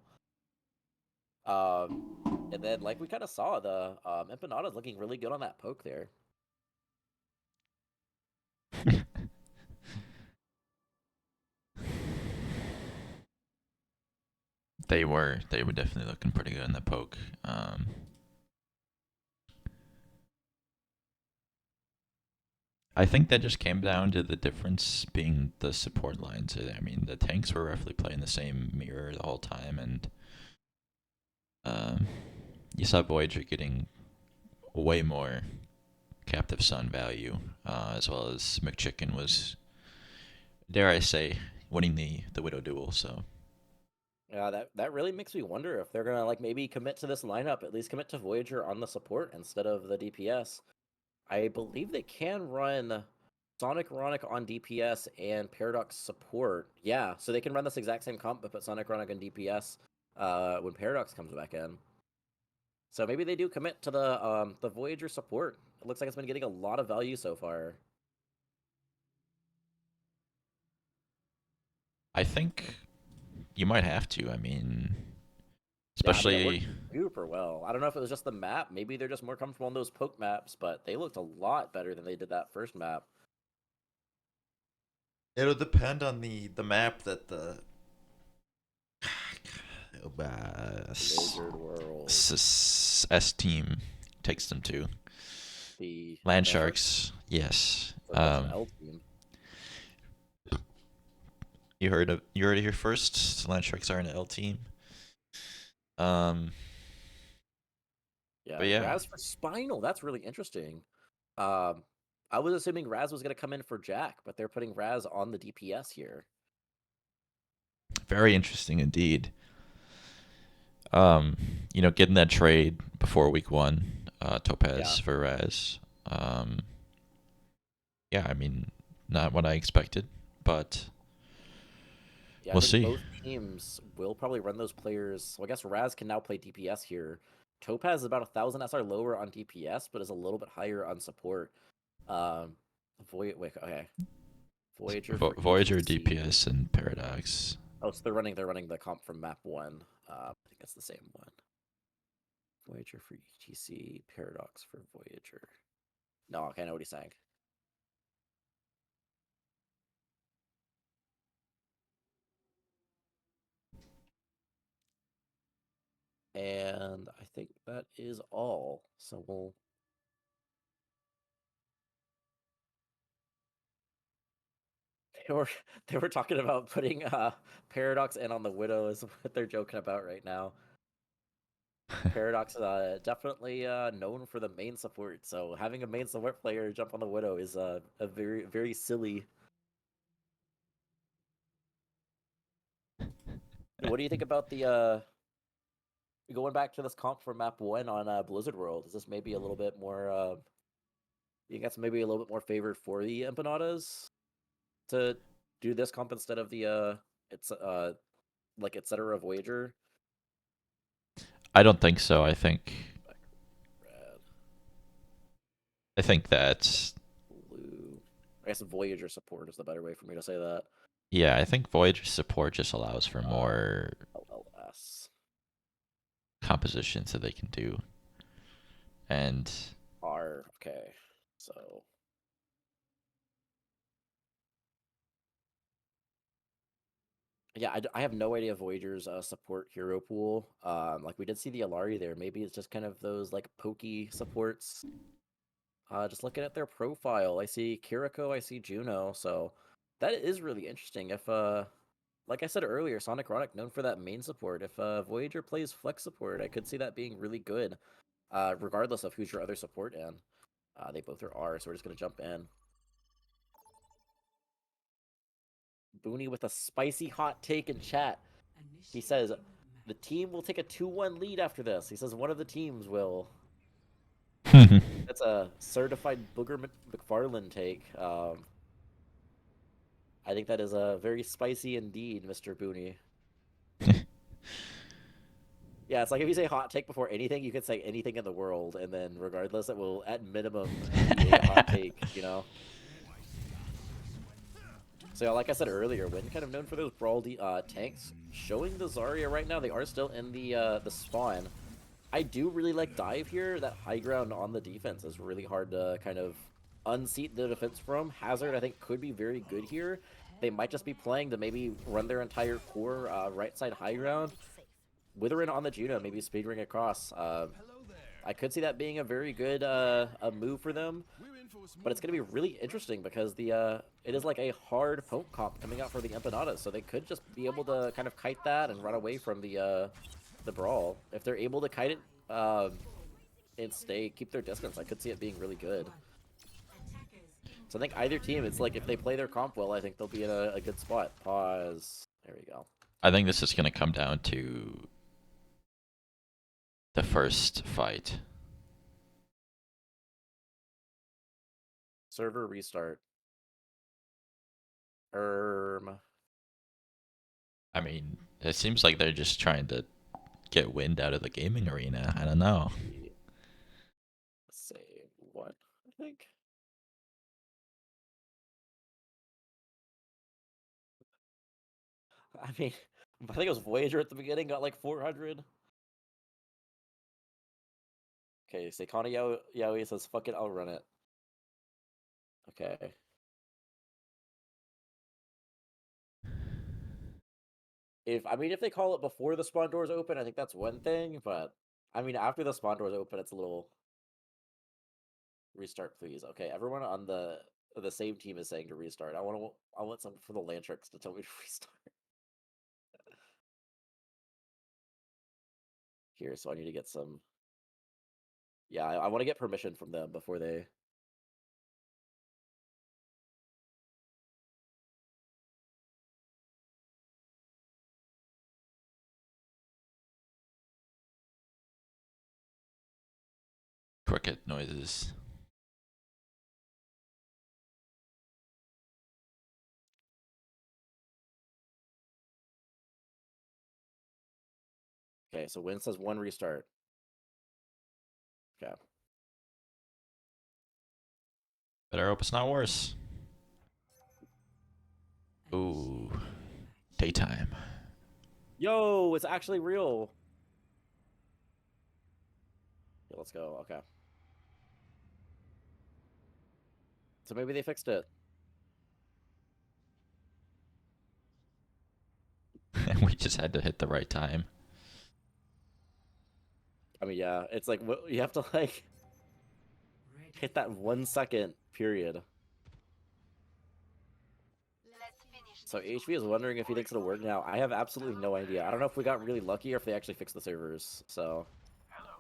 And then, like we kind of saw, the Empanadas looking really good on that poke there. They were definitely looking pretty good in the poke. I think that just came down to the difference being the support lines. I mean, the tanks were roughly playing the same mirror the whole time, and you saw Voyager getting way more Captive Sun value, as well as McChicken was, dare I say, winning the Widow duel. So Yeah, that really makes me wonder if they're gonna like maybe commit to this lineup, at least commit to Voyager on the support instead of the DPS. I believe they can run Sonic Ronic on DPS and Paradox support. Yeah, so they can run this exact same comp but put Sonic Ronic on DPS when Paradox comes back in. So maybe they do commit to the Voyager support. It looks like it's been getting a lot of value so far. I think you might have to. I mean, Yeah, I mean, it especially worked super well. I don't know if it was just the map. Maybe they're just more comfortable on those poke maps, but they looked a lot better than they did that first map. it'll depend on the map that the Lizard World. S team takes them to. The Land Land Sharks, yes. So that's an L team. You heard it here first. Land Sharks are an L team. Yeah, But yeah. Raz for Spinal. That's really interesting. I was assuming Raz was going to come in for Jack, but they're putting Raz on the DPS here. Very interesting indeed. Getting that trade before week 1, Topaz Yeah. for Raz. yeah, I mean, not what I expected, but Yeah, I we'll think see. both teams will probably run those players. So I guess Raz can now play DPS here. Topaz is about 1,000 SR lower on DPS, but is a little bit higher on support. Um, wait, okay. Voyager for Voyager, ETC. DPS, and Paradox. Oh, so they're running the comp from map one. I think that's the same one. Voyager for ETC, Paradox for Voyager. No, okay, I know what he's saying. And I think that is all. So we'll. They were they were talking about putting Paradox in on the Widow is what they're joking about right now. Paradox definitely known for the main support, so having a main support player jump on the Widow is a very silly. What do you think about the going back to this comp for map one on Blizzard World? Is this maybe a little bit more? You think that's maybe a little bit more favored for the Empanadas to do this comp instead of the it's like etc. Voyager. I don't think so. Red, I think that blue. I guess Voyager support is the better way for me to say that. yeah, I think Voyager support just allows for more LLS. compositions that they can do, and R. Okay. So yeah, I have no idea Voyager's support hero pool. Like we did see the Alari there. Maybe it's just kind of those like pokey supports. Just looking at their profile, I see Kiriko, I see Juno. So that is really interesting. If like I said earlier, Sonic Chronic known for that main support. If Voyager plays flex support, I could see that being really good. Regardless of who's your other support in. They both are R, so we're just gonna jump in. Booney with a spicy hot take in chat. He says the team will take a 2-1 lead after this. He says one of the teams will. That's a certified Booger McFarlane take. I think that is a very spicy indeed, Mr. Booney. Yeah, it's like if you say hot take before anything, you could say anything in the world, and then regardless, it will at minimum be a hot take, you know? So, yeah, like I said earlier, Wynn kind of known for those brawl tanks. Showing the Zarya right now, they are still in the spawn. I do really like dive here. That high ground on the defense is really hard to kind of unseat the defense from. Hazard, I think, could be very good here. They might just be playing to maybe run their entire core right side high ground. Withering on the Juno, maybe speedring across. I could see that being a very good a move for them. But it's going to be really interesting because the it is like a hard poke comp coming out for the Empanadas, so they could just be able to kind of kite that and run away from the brawl. If they're able to kite it and keep their distance, I could see it being really good. So I think either team, it's like if they play their comp well, I think they'll be in a good spot. Pause. There we go. I think this is going to come down to the first fight. Server restart. I mean, it seems like they're just trying to get wind out of the gaming arena. I don't know. Say what? I think. I mean, I think it was Voyager at the beginning, got like 400. Okay, Seikana Yaoi says, fuck it, I'll run it. Okay. If they call it before the spawn doors open, I think that's one thing, but I mean after the spawn doors open, it's a little restart, please. Okay, everyone on the same team is saying to restart. I want some for the Lantrix to tell me to restart. Here, so I need to get some. Yeah, I want to get permission from them before they. Cricket noises. Okay, so Win says 1 restart. Okay. Better hope it's not worse. Ooh, daytime. Yo, it's actually real. Yeah, let's go. Okay. So maybe they fixed it. We just had to hit the right time. I mean, yeah, it's like you have to like hit that 1 second period. So HV is wondering if he thinks it'll work now. I have absolutely no idea. I don't know if we got really lucky or if they actually fixed the servers. So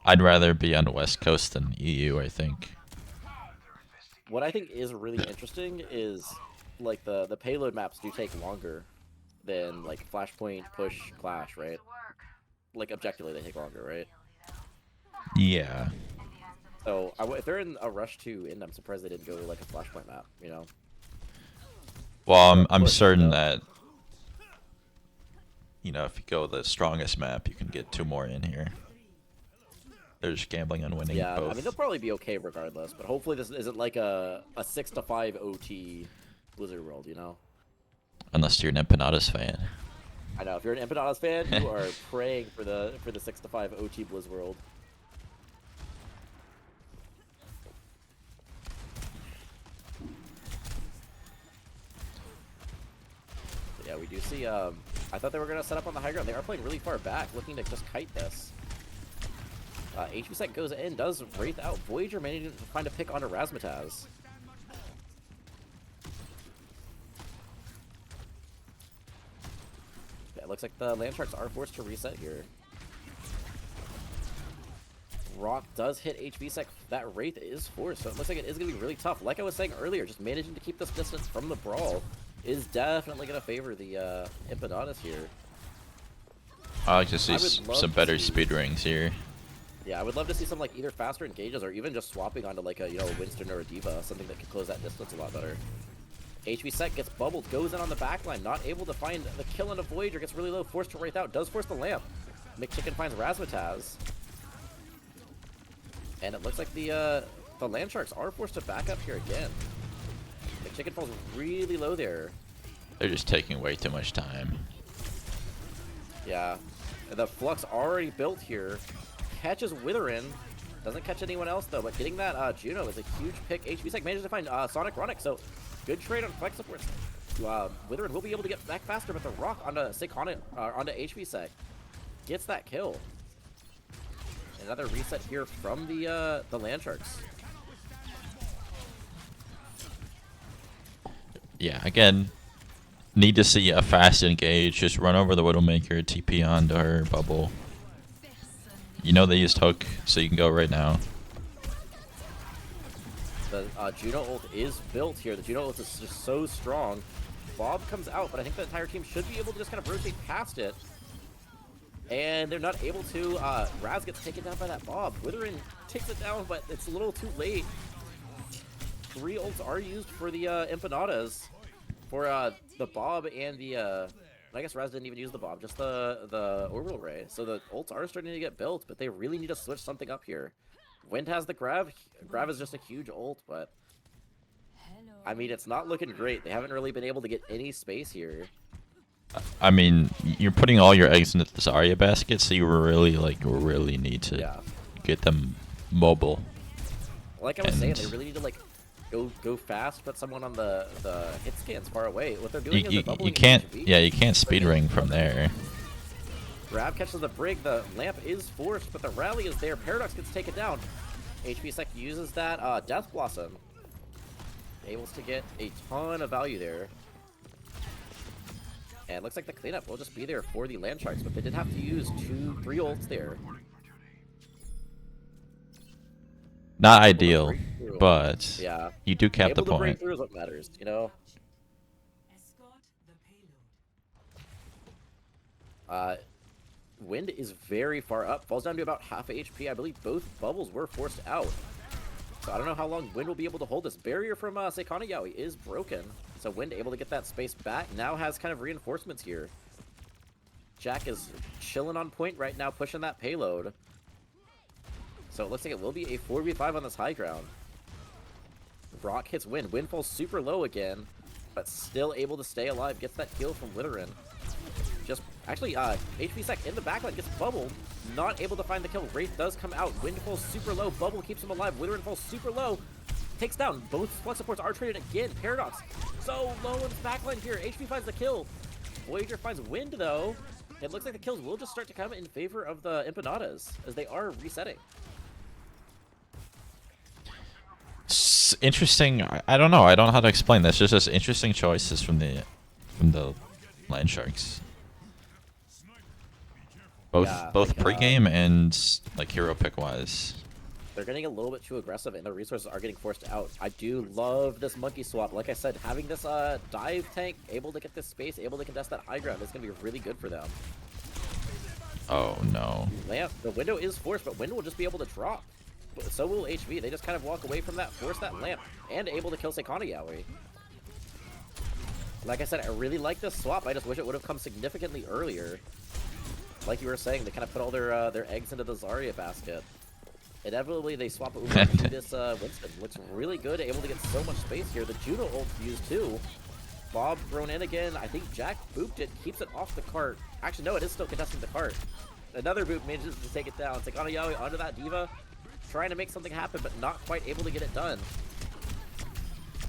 I'd rather be on the West Coast than EU, I think. what I think is really interesting is like the payload maps do take longer than like Flashpoint, Push, Clash, right? Like objectively they take longer, right? Yeah. So if they're in a rush to end, I'm surprised they didn't go like a Flashpoint map, you know? Well, I'm Push, certain you know? that, if you go the strongest map, you can get 2 more in here. They're just gambling on winning Yeah, both. I mean they'll probably be okay regardless, but hopefully this isn't like a 6-5 OT Blizzard World, you know? Unless you're an Empanadas fan. I know if you're an Empanadas fan, you are praying for the 6-5 OT Blizz World. But yeah, we do see. I thought they were gonna set up on the high ground. They are playing really far back, looking to just kite this. HVSec goes in, does Wraith out. Voyager managing to find a pick onto Razmataz. Yeah, it looks like the Landsharks are forced to reset here. Rock does hit HVSec. That Wraith is forced, so it looks like it is going to be really tough. Like I was saying earlier, just managing to keep this distance from the brawl is definitely going to favor the Empanadas here. I like to see I would love some to better see- speed rings here. Yeah, I would love to see some like either faster engages or even just swapping onto like a Winston or a Diva, something that can close that distance a lot better. HVSec gets bubbled, goes in on the backline, not able to find the kill on a Voyager, gets really low, forced to Wraith out, does force the lamp. McChicken finds Razmataz. And it looks like the Landsharks are forced to back up here again. McChicken falls really low there. They're just taking way too much time. Yeah. And the Flux already built here. Catches Witherin. Doesn't catch anyone else though, but getting that Juno is a huge pick. HVSec manages to find Sonic Ronic, so good trade on flex supports. Witherin will be able to get back faster, but the Rock onto HVSec gets that kill. Another reset here from the Landsharks. Yeah, again, need to see a fast engage. Just run over the Widowmaker, TP onto her bubble. You know they used hook, so you can go right now. The Juno ult is built here. The Juno ult is just so strong. Bob comes out, but I think the entire team should be able to just kind of rotate past it. And they're not able to. Raz gets taken down by that Bob. Witherin takes it down, but it's a little too late. 3 ults are used for the Empanadas. For the Bob and the... I guess Raz didn't even use the Bob, just the Orbital Ray. So the ults are starting to get built, but they really need to switch something up here. Wind has the Grav. Grav is just a huge ult, but... I mean, it's not looking great. They haven't really been able to get any space here. I mean, you're putting all your eggs into the Zarya basket, so you really need to get them mobile. Like I was saying, they really need to like go fast, put someone on the hit scans far away. What they're doing is they're bubbling You can't, HV. yeah, you can't speed ring from there. Grab catches the brig, the lamp is forced, but the rally is there. Paradox gets taken down. HVSec uses that Death Blossom. Able to get a ton of value there. And it looks like the cleanup will just be there for the Landsharks, but they did have to use 2-3 ults there. Not ideal, breakthrough. but Yeah. you do cap the Able to break point. through is what matters, you know? Wind is very far up, falls down to about half HP. I believe both bubbles were forced out. So I don't know how long Wind will be able to hold this. Barrier from Seikana Yaoi is broken. So Wind able to get that space back. Now has kind of reinforcements here. Jack is chilling on point right now, pushing that payload. So it looks like it will be a 4v5 on this high ground. Rock hits Wind. Wind falls super low again, but still able to stay alive. Gets that kill from Litteren. Just actually, HP Sec in the backline gets bubbled. Not able to find the kill. Wraith does come out. Wind falls super low. Bubble keeps him alive. Litteren falls super low. Takes down. Both Flux supports are traded again. Paradox so low in the backline here. HP finds the kill. Voyager finds Wind though. It looks like the kills will just start to come in favor of the Empanadas as they are resetting. It's interesting. I don't know. I don't know how to explain this. Just interesting choices from the Land Sharks. Both Yeah, both like, pregame and like hero pick wise. They're getting a little bit too aggressive, and their resources are getting forced out. I do love this monkey swap. Like I said, having this dive tank able to get this space, able to contest that high ground is going to be really good for them. Oh no. Lamp, the window is forced, but window will just be able to drop. But so will HV. They just kind of walk away from that, force that lamp, and able to kill Seikana Yaoi. Like I said, I really like this swap. I just wish it would have come significantly earlier. Like you were saying, they kind of put all their eggs into the Zarya basket. Inevitably, they swap over to this Winston. Looks really good, able to get so much space here. The Juno ult used too. Bob thrown in again. I think Jack booped it, keeps it off the cart. Actually, no, it is still contesting the cart. Another boop manages to take it down. Seikana Yaoi onto that Diva, trying to make something happen, but not quite able to get it done.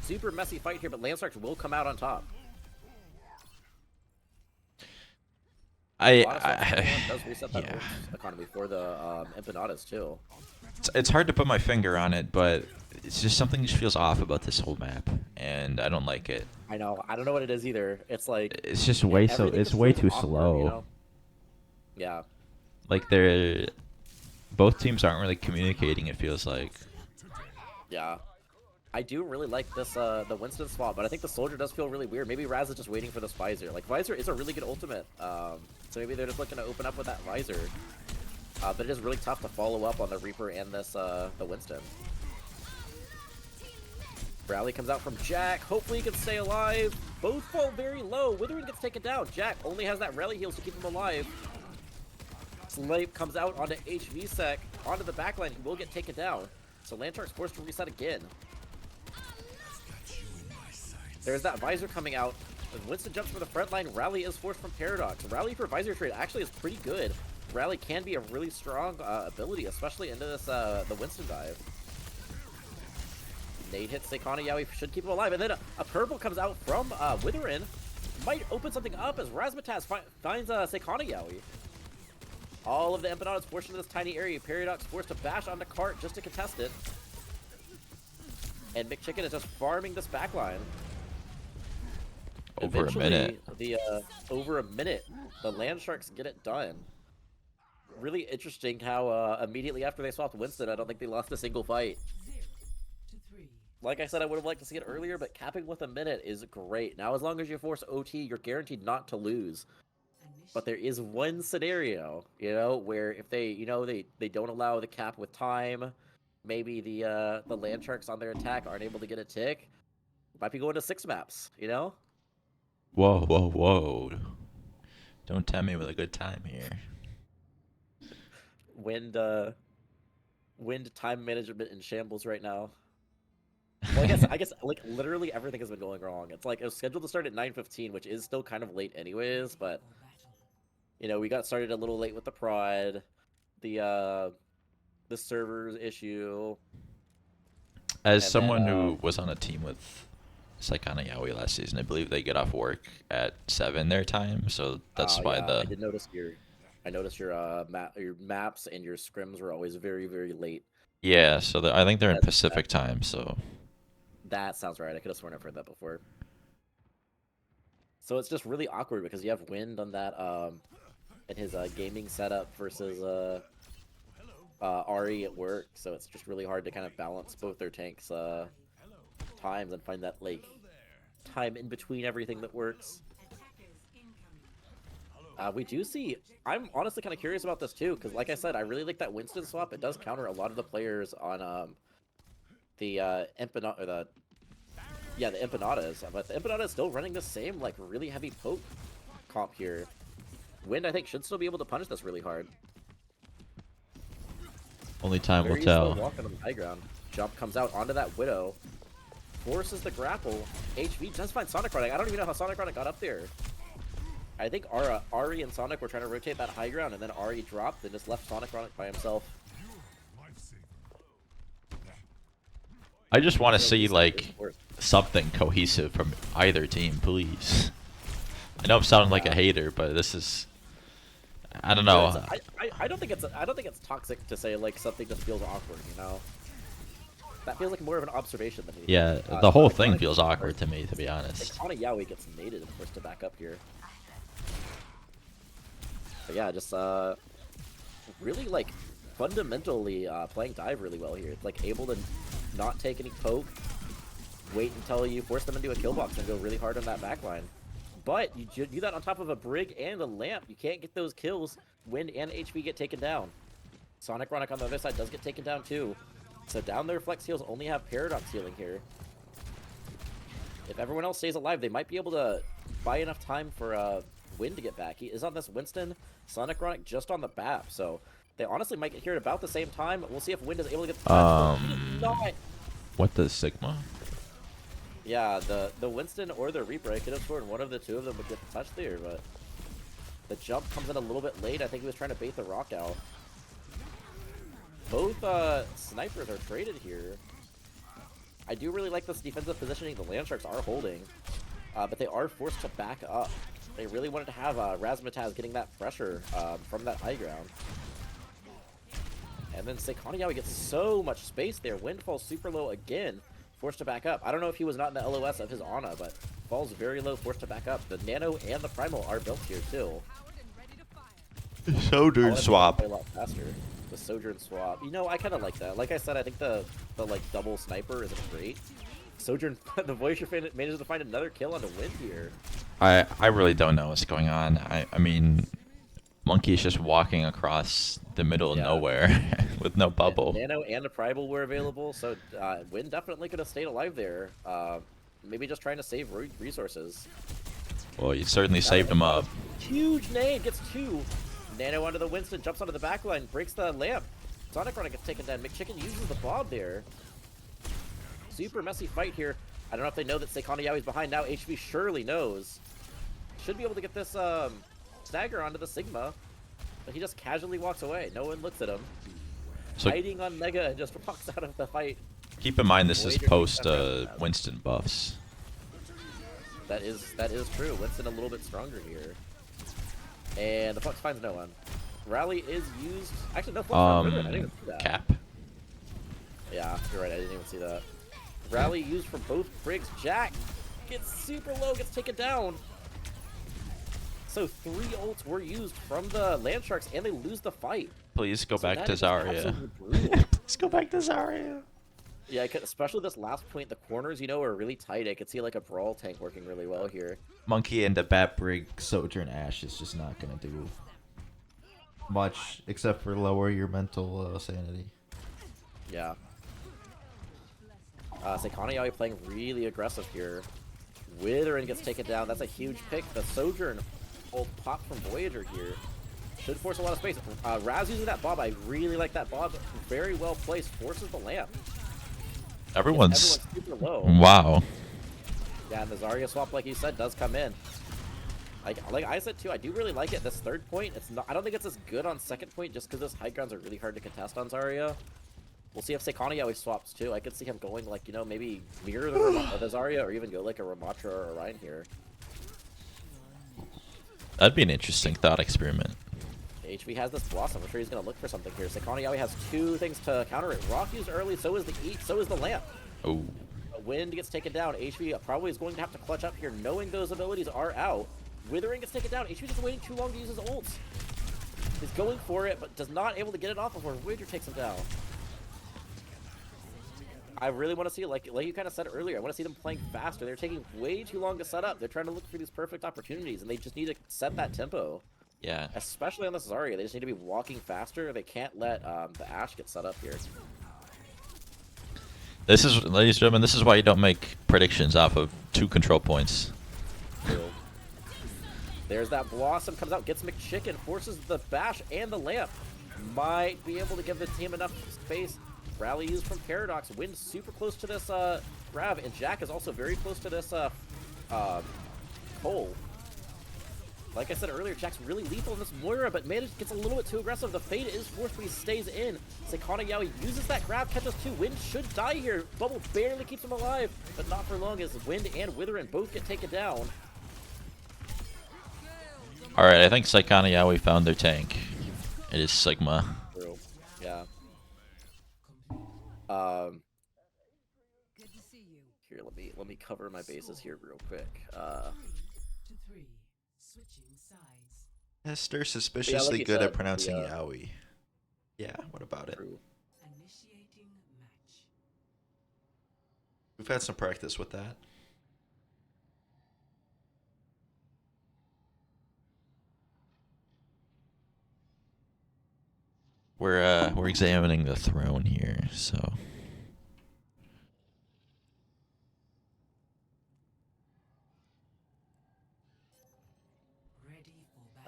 Super messy fight here, but Landsharks will come out on top. Does reset that yeah. economy for the Empanadas too. It's hard to put my finger on it, but it's just something just feels off about this whole map, and I don't like it. I know. I don't know what it is either. It's like It's just way so. everything It's just way feels too awkward, slow. you know? Yeah. Like both teams aren't really communicating. It feels like. Yeah. I do really like this the Winston swap, but I think the Soldier does feel really weird. Maybe Raz is just waiting for this Visor. Like Visor is a really good ultimate. So maybe they're just looking to open up with that Visor. But it is really tough to follow up on the Reaper and this the Winston. Rally comes out from Jack. Hopefully he can stay alive. Both fall very low. Withering gets taken down. Jack only has that rally heals to keep him alive. Slape comes out onto HV Sec. Onto the backline. He will get taken down. So Landshark's forced to reset again. There's that Visor coming out. As Winston jumps for the front line, Rally is forced from Paradox. Rally for Visor trade actually is pretty good. Rally can be a really strong ability, especially into this the Winston dive. Nade hits Seikana Yaoi, should keep him alive. And then a purple comes out from Witheren. Might open something up as Razmataz finds Seikana Yaoi. All of the Empanadas forced into this tiny area. Paradox forced to bash on the cart just to contest it. And McChicken is just farming this backline. Over a minute. Over a minute, the Landsharks get it done. Really interesting how immediately after they swapped Winston, I don't think they lost a single fight. Like I said, I would have liked to see it earlier, but capping with a minute is great. Now, as long as you force OT, you're guaranteed not to lose. But there is one scenario, you know, where if they, you know, they don't allow the cap with time, maybe the Landsharks on their attack aren't able to get a tick. Might be going to 6 maps, you know? Whoa, whoa, whoa! Don't tempt me with a good time here. Wind time management in shambles right now. Well, I guess like literally everything has been going wrong. It's like it was scheduled to start at 9:15, which is still kind of late anyways, but you know, we got started a little late with the prod, the servers issue. As someone who was on a team with Seikana Yaoi last season, I believe they get off work at 7 their time, so that's why yeah, I did notice I noticed your maps and your scrims were always very, very late. Yeah, so I think they're in Pacific time, so that sounds right. I could have sworn I've heard that before. So it's just really awkward because you have Wind on that in his gaming setup versus Ari at work, so it's just really hard to kind of balance both their tanks times and find that like time in between everything that works. We do see. I'm honestly kind of curious about this too, because like I said, I really like that Winston swap. It does counter a lot of the players on the Empanadas, but the Empanadas is still running the same like really heavy poke comp here. Wind, I think, should still be able to punish this really hard. Only time will Very slow tell. walk on the high ground. Jump comes out onto that Widow. Forces the grapple. HV does find Sonic running. I don't even know how Sonic running got up there. I think Ari and Sonic were trying to rotate that high ground, and then Ari dropped and just left Sonic running by himself. I just want to see He's like worse. something cohesive from either team, please. I know I'm sounding like a hater, but this is, I don't know. I don't think it's toxic to say like something just feels awkward. You know, that feels like more of an observation than anything. Yeah, the whole Sonic thing running feels gets awkward forced. to me, to be honest. Like, Yaoi gets mated and forced to back up here. But yeah, just really like fundamentally playing dive really well here. It's like able to not take any poke, wait until you force them into a kill box and go really hard on that backline. But you do that on top of a Brig and a Lamp. You can't get those kills. Wind and HV get taken down. Sonic Ronic on the other side does get taken down too. So down there, Flex Heals only have Paradox healing here. If everyone else stays alive, they might be able to buy enough time for Wind to get back. He is on this Winston, Sonic Ronic just on the BAP, so they honestly might get here at about the same time. We'll see if Wind is able to get the touch. He did not. What does Sigma? Yeah, the Winston or the Reaper, I could have sworn one of the two of them would get the touch there, but the jump comes in a little bit late. I think he was trying to bait the rock out. Both snipers are traded here. I do really like this defensive positioning the Landsharks are holding, but they are forced to back up. They really wanted to have Razmataz getting that pressure from that high ground. And then Yaoi gets so much space there. Wind falls super low again, forced to back up. I don't know if he was not in the LOS of his Ana, but falls very low, forced to back up. The Nano and the Primal are built here too. Sojourn swap. A lot faster. The Sojourn swap. You know, I kind of like that. Like I said, I think the like double sniper isn't great. Sojourn, the Voyager manages to find another kill on the Wind here. I really don't know what's going on. I mean, Monkey's just walking across the middle of nowhere with no bubble. Nano and the Primal were available, so Wind definitely could have stayed alive there. Maybe just trying to save resources. Well, you certainly saved him up. Huge nade, gets two. Nano onto the Winston, jumps onto the backline, breaks the lamp. Sonic Runner gets taken down. McChicken uses the Bob there. Super messy fight here. I don't know if they know that Yaoi's behind now. HB surely knows. Should be able to get this stagger onto the Sigma, but he just casually walks away. No one looks at him. So Hiding on Mega and just walks out of the fight. keep in mind this is Voyager post takes that round. Winston buffs. That is true. Winston a little bit stronger here. And the Fox finds no one. Rally is used. Actually, no, Fox I didn't even see that. Cap. Yeah, you're right. I didn't even see that. Rally used for both Brigs. Jack gets super low, gets taken down. So 3 ults were used from the Landsharks, and they lose the fight. Please go So back that to is Zarya. absolutely brutal. Please go back to Zarya. Yeah, especially this last point, the corners, you know, are really tight. I could see like a Brawl tank working really well here. Monkey and the Bat Brig Sojourn Ash is just not gonna do much except for lower your mental sanity. Yeah. Yaoi playing really aggressive here. Withering gets taken down. That's a huge pick. The Sojourn ult pop from Voyager here. Should force a lot of space. Raz using that Bob. I really like that Bob. Very well placed. Forces the lamp. Everyone's super low. wow. Yeah, and the Zarya swap, like you said, does come in. Like I said too, I do really like it. This third point, it's not. I don't think it's as good on second point, just because those high grounds are really hard to contest on Zarya. We'll see if Yaoi swaps too. I could see him going like, you know, maybe mirror the Zarya, or even go like a Ramatra or Orion here. That'd be an interesting thought experiment. HV has this Blossom. I'm sure he's going to look for something here. Yaoi has 2 things to counter it. Rock used early, so is the Eat, so is the Lamp. Oh. Wind gets taken down. HV probably is going to have to clutch up here, knowing those abilities are out. Withering gets taken down. HV just waiting too long to use his ults. He's going for it, but does not able to get it off before Voyager takes him down. I really want to see, like you kind of said earlier, I want to see them playing faster. They're taking way too long to set up. They're trying to look for these perfect opportunities, and they just need to set that tempo. Yeah. Especially on this Zarya, they just need to be walking faster. They can't let the Ashe get set up here. This is, ladies and gentlemen, this is why you don't make predictions off of 2 control points. There's that Blossom, comes out, gets McChicken, forces the bash and the lamp. Might be able to give the team enough space. Rally used from Paradox. Wind super close to this grab, and Jack is also very close to this Cole. Like I said earlier, Jack's really lethal in this Moira, but gets a little bit too aggressive. The fade is forced, but he stays in. Seikana Yaoi uses that grab, catches 2. Wind should die here. Bubble barely keeps him alive, but not for long as Wind and Witherin both get taken down. Alright, I think Saikana Yaoi found their tank. It is Sigma. True. Yeah. Here, let me cover my bases here real quick. Esther suspiciously you good said, at pronouncing Yaoi. Yeah, what about it? True. We've had some practice with that. We're examining the throne here, so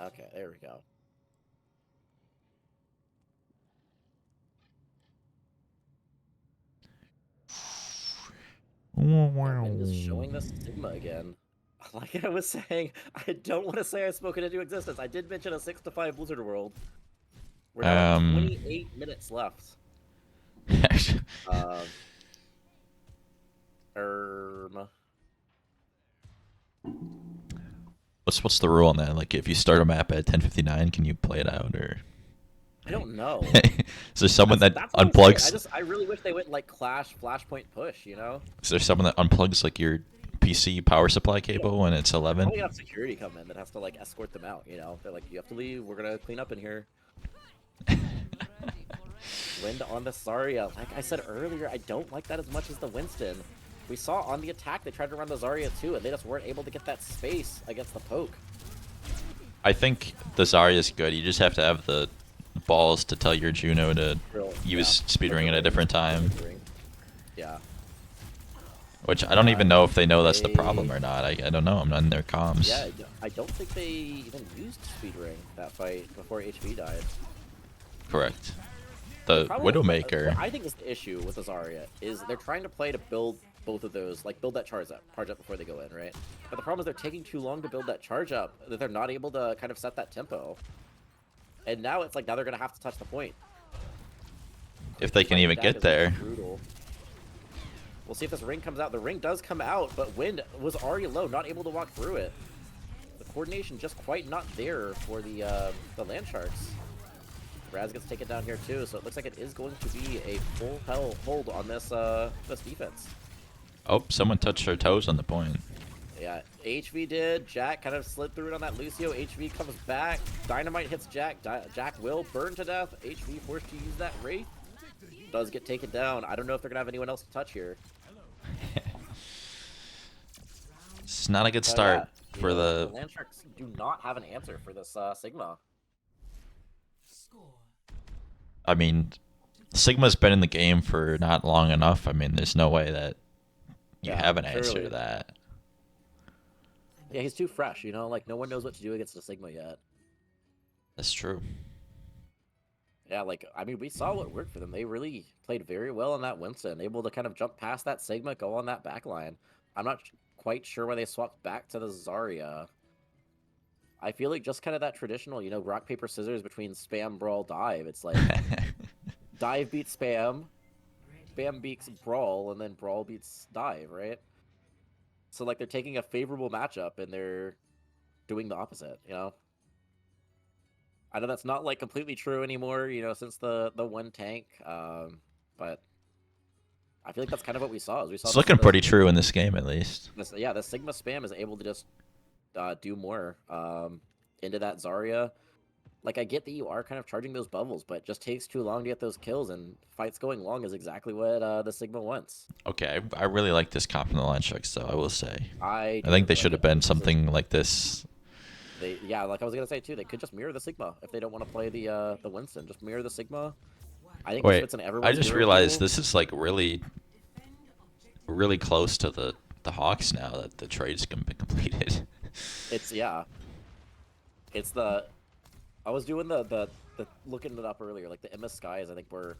Okay, there we go. Wind is showing the Sigma again. Like I was saying, I don't want to say I spoke it into existence. I did mention a 6-5 Blizzard World. We're now at 28 minutes left. What's the rule on that? Like, if you start a map at 10:59, can you play it out, or? I don't know. Is there someone that That's what I'm unplugs? saying. I really wish they went like Clash, Flashpoint push, you know? Is there someone that unplugs like your PC power supply cable when it's 11? Probably have security come in that has to like escort them out, you know? They're like, you have to leave, we're gonna clean up in here. Wind on the Zarya. Like I said earlier, I don't like that as much as the Winston. We saw on the attack they tried to run the Zarya too, and they just weren't able to get that space against the poke. I think the Zarya is good. You just have to have the balls to tell your Juno to use speedring at a different time. Yeah. Which I don't even know if they know that's the problem or not. I don't know. I'm not in their comms. Yeah, I don't think they even used speedring that fight before HV died. Correct. The Widowmaker. What I think is the issue with the Zarya is they're trying to play to build both of those, like build that charge up before they go in, right? But the problem is they're taking too long to build that charge up, that they're not able to kind of set that tempo. And now it's like, now they're going to have to touch the point. If they can even get there. Brutal. We'll see if this ring comes out. The ring does come out, but Wind was already low, not able to walk through it. The coordination just quite not there for the Land Sharks. Raz gets taken down here too, so it looks like it is going to be a full hold on this this defense. Oh, someone touched their toes on the point. Yeah, HV did. Jack kind of slid through it on that Lucio. HV comes back. Dynamite hits Jack. Jack will burn to death. HV forced to use that Wraith. Does get taken down. I don't know if they're going to have anyone else to touch here. It's not a good start for the Land Sharks do not have an answer for this Sigma. I mean, Sigma's been in the game for not long enough. I mean, there's no way that you have an answer to that. Yeah, he's too fresh, you know? Like, no one knows what to do against a Sigma yet. That's true. Yeah, like, I mean, we saw what worked for them. They really played very well on that Winston, able to kind of jump past that Sigma, go on that back line. I'm not quite sure why they swapped back to the Zarya. I feel like just kind of that traditional, you know, rock, paper, scissors between spam, brawl, dive. It's like, dive beats spam, spam beats brawl, and then brawl beats dive, right? So, like, they're taking a favorable matchup, and they're doing the opposite, you know? I know that's not, like, completely true anymore, you know, since the one tank, but I feel like that's kind of what we saw. It's looking pretty true in this game, at least. Yeah, the Sigma spam is able to just do more into that Zarya. Like, I get that you are kind of charging those bubbles, but it just takes too long to get those kills, and fights going long is exactly what the Sigma wants. Okay, I really like this comp from the Land Sharks, though, I will say. I think they should have been something like this. Yeah, like I was going to say, too, they could just mirror the Sigma if they don't want to play the Winston. Just mirror the Sigma. I think this fits in everyone's I just realized this is, like, really close to the Hawks now that the trade's been completed. It's, yeah. It's the I was doing the looking it up earlier, like the MS Skies, I think were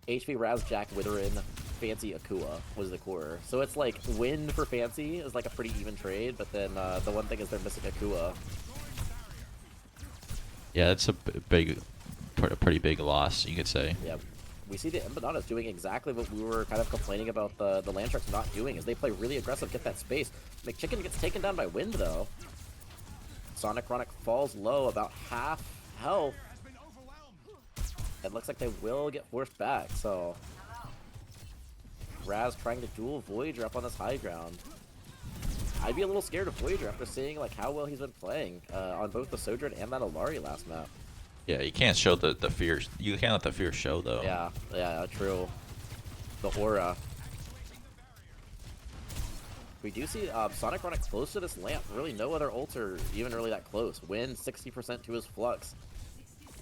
HP Raz Jack Witherin Fancy Akua was the core. So it's like win for Fancy is like a pretty even trade, but then the one thing is they're missing Akua. Yeah, it's a pretty big loss, you could say. Yeah. We see the Empanadas doing exactly what we were kind of complaining about the Landsharks not doing, is they play really aggressive, get that space. McChicken gets taken down by Wind, though. Sonic Chronic falls low, about half health. It looks like they will get forced back, so... Raz trying to duel Voyager up on this high ground. I'd be a little scared of Voyager after seeing like how well he's been playing on both the Sojourn and that Alari last map. Yeah, you can't show the fear. You can't let the fear show, though. Yeah, true. The aura. We do see Sonic Chronic close to this lamp. Really, no other ults are even really that close. Win 60% to his flux.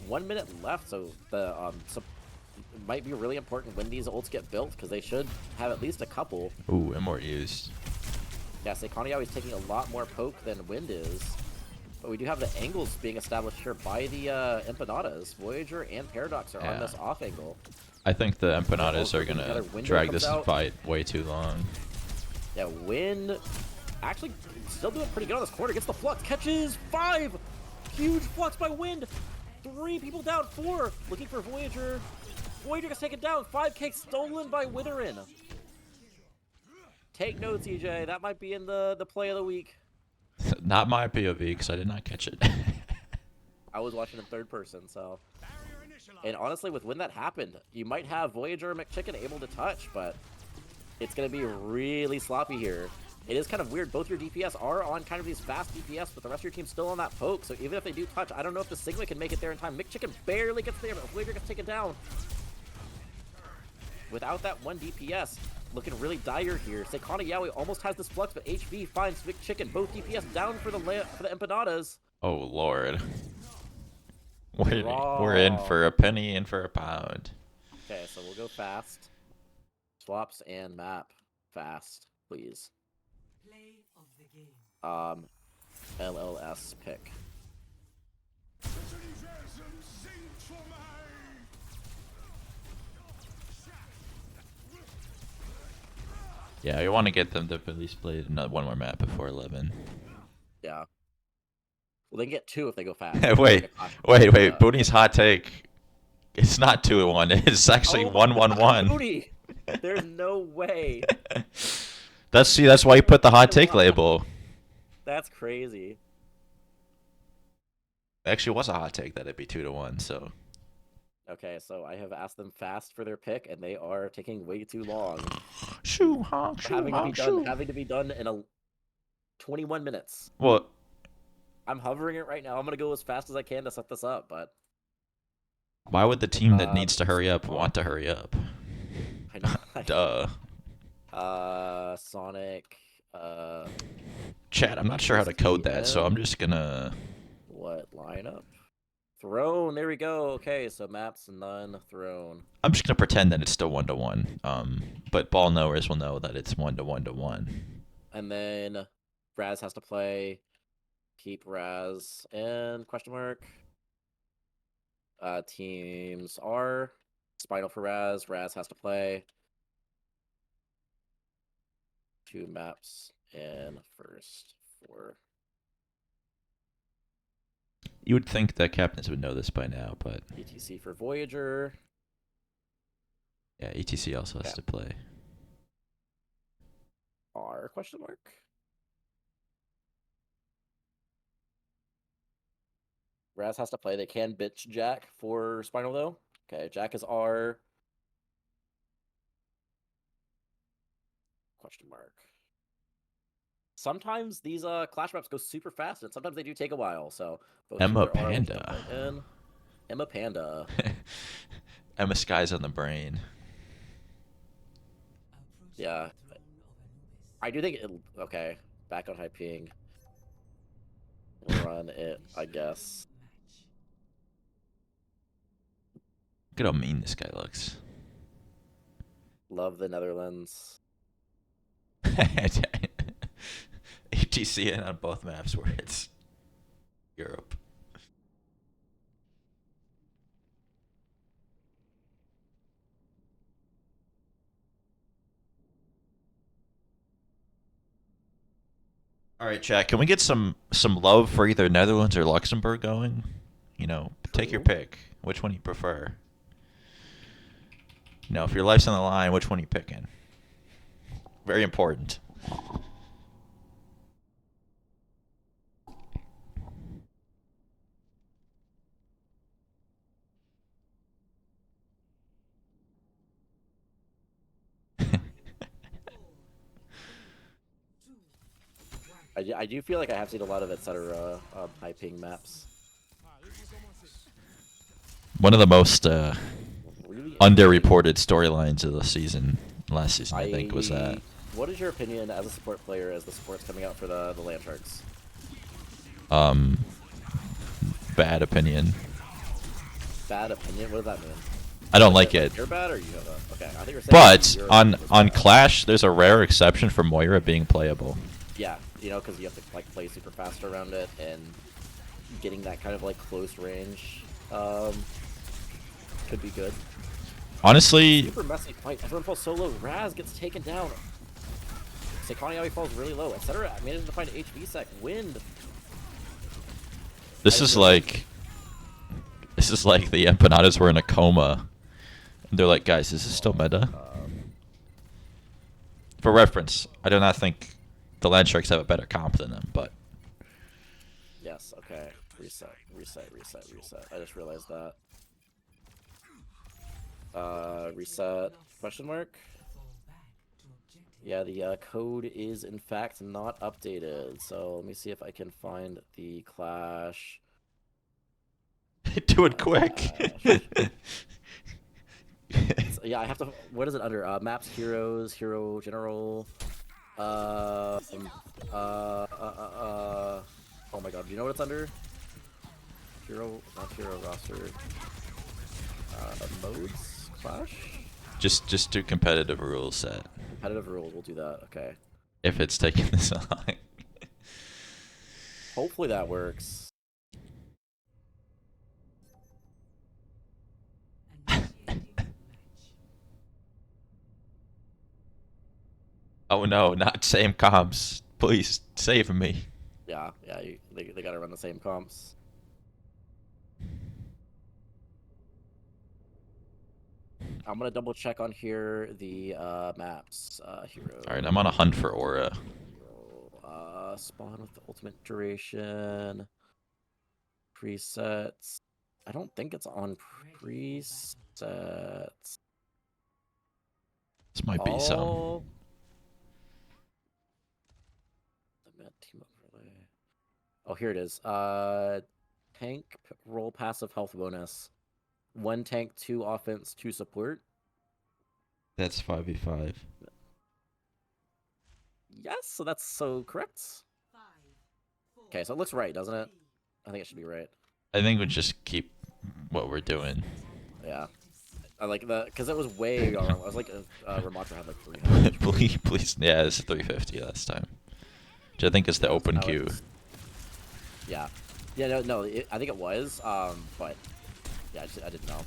1 minute left, so the it might be really important when these ults get built, because they should have at least a couple. Ooh, and more used. Yeah, Seikaniyahu is taking a lot more poke than Wind is. But we do have the angles being established here by the Empanadas. Voyager and Paradox are on this off angle. I think the Empanadas are going to drag this fight way too long. Yeah, Wind actually still doing pretty good on this corner. Gets the flux, catches 5! Huge flux by Wind! 3 people down, 4! Looking for Voyager. Voyager gets taken down, 5k stolen by Witherin. Take notes, EJ. That might be in the play of the week. Not my POV, because I did not catch it. I was watching in third person, so... And honestly, with when that happened, you might have Voyager or McChicken able to touch, but it's going to be really sloppy here. It is kind of weird. Both your DPS are on kind of these fast DPS, but the rest of your team's still on that poke, so even if they do touch, I don't know if the Sigma can make it there in time. McChicken barely gets there, but Voyager gets taken down. Without that one DPS, looking really dire here. Seikaniyahu almost has this flux, but HV finds McChicken. Both DPS down for the Empanadas. Oh, Lord. We're in for a penny and for a pound. Okay, so we'll go fast. Swaps and map fast, please. Play of the game. LLS pick. Yeah, you want to get them to at least play one more map before 11. Yeah. Well, they can get 2 if they go fast. wait. Booty's hot take. It's not 2-1. It's actually 1-1-1. Booty! There's no way. That's why you put the hot take label. That's crazy. It actually was a hot take that it'd be 2-1, so... Okay, so I have asked them fast for their pick, and they are taking way too long. Having to be done in 21 minutes. Well, I'm hovering it right now. I'm gonna go as fast as I can to set this up, but why would the team that needs to hurry up want to hurry up? I Duh. know. Sonic. Chat, I'm not sure how to code that, so I'm just gonna... What lineup? Throne, there we go. Okay, so maps none, throne. I'm just gonna pretend that it's still 1-1. But ball knowers will know that it's 1-1-1. And then Raz has to play. Keep Raz and question mark. Teams are Spinal for Raz. Raz has to play. 2 maps in first 4. You would think that captains would know this by now, but... ETC for Voyager. Yeah, ETC also has to play. R question mark. Raz has to play. They can bitch Jack for Spinal though. Okay, Jack is R. Question mark. Sometimes these clash maps go super fast, and sometimes they do take a while. So Mpanda. Mpanda. Emma Sky's on the brain. Yeah, I do think it. Okay, back on high ping. Run it, I guess. Look at how mean this guy looks. Love the Netherlands. ATC in on both maps where it's Europe. All right, chat. Can we get some love for either Netherlands or Luxembourg going? Take your True. pick. Which one you prefer? If your life's on the line, which one are you picking? Very important. I do feel like I have seen a lot of etc. High ping maps. One of the most Really underreported storylines of the season, last season, I think, was that. What is your opinion as a support player as the support's coming out for the Land Sharks? Bad opinion. Bad opinion? What does that mean? I don't like it. You're bad, or you have a... Okay, I think you're saying... But your on opinion was bad. Clash, there's a rare exception for Moira being playable. Yeah, because you have to like play super fast around it, and getting that kind of like close range could be good. Honestly, Super messy fight. Everyone falls so low. Raz gets taken down. Sekaniawi falls really low, etc. Managed to find HV sec. Wind. this is like the Empanadas were in a coma. And they're like, guys, is this still meta? For reference, I do not think the Land Sharks have a better comp than them, but Yes, okay. Reset. I just realized that. Reset, question mark? Yeah, the code is in fact not updated. So let me see if I can find the Clash. do it quick. Yeah, I have to. What is it under? Maps, heroes, hero general. Oh my god, do you know what it's under? Hero, not hero roster. Modes, Clash. just do competitive rules set. Competitive rules. We'll do that. Okay. If it's taking this long. Hopefully that works. Oh no, not same comps. Please save me. Yeah, they gotta run the same comps. I'm gonna double check on here the maps. Hero. All right, I'm on a hunt for Aura. Spawn with the ultimate duration. Presets. I don't think it's on presets. This might be some. The Met team overlay. Oh, here it is. Tank roll passive health bonus. 1 tank, 2 offense, 2 support. That's 5v5. Yes, so that's so correct. Okay, so it looks right, doesn't it? I think it should be right. I think we just keep what we're doing. Yeah. I like the because it was way wrong. I was like, Ramatra had like 300. please, yeah, it's 350 last time. Which I think is the open queue. Yeah. Yeah, no, I think it was, but yeah, I didn't know.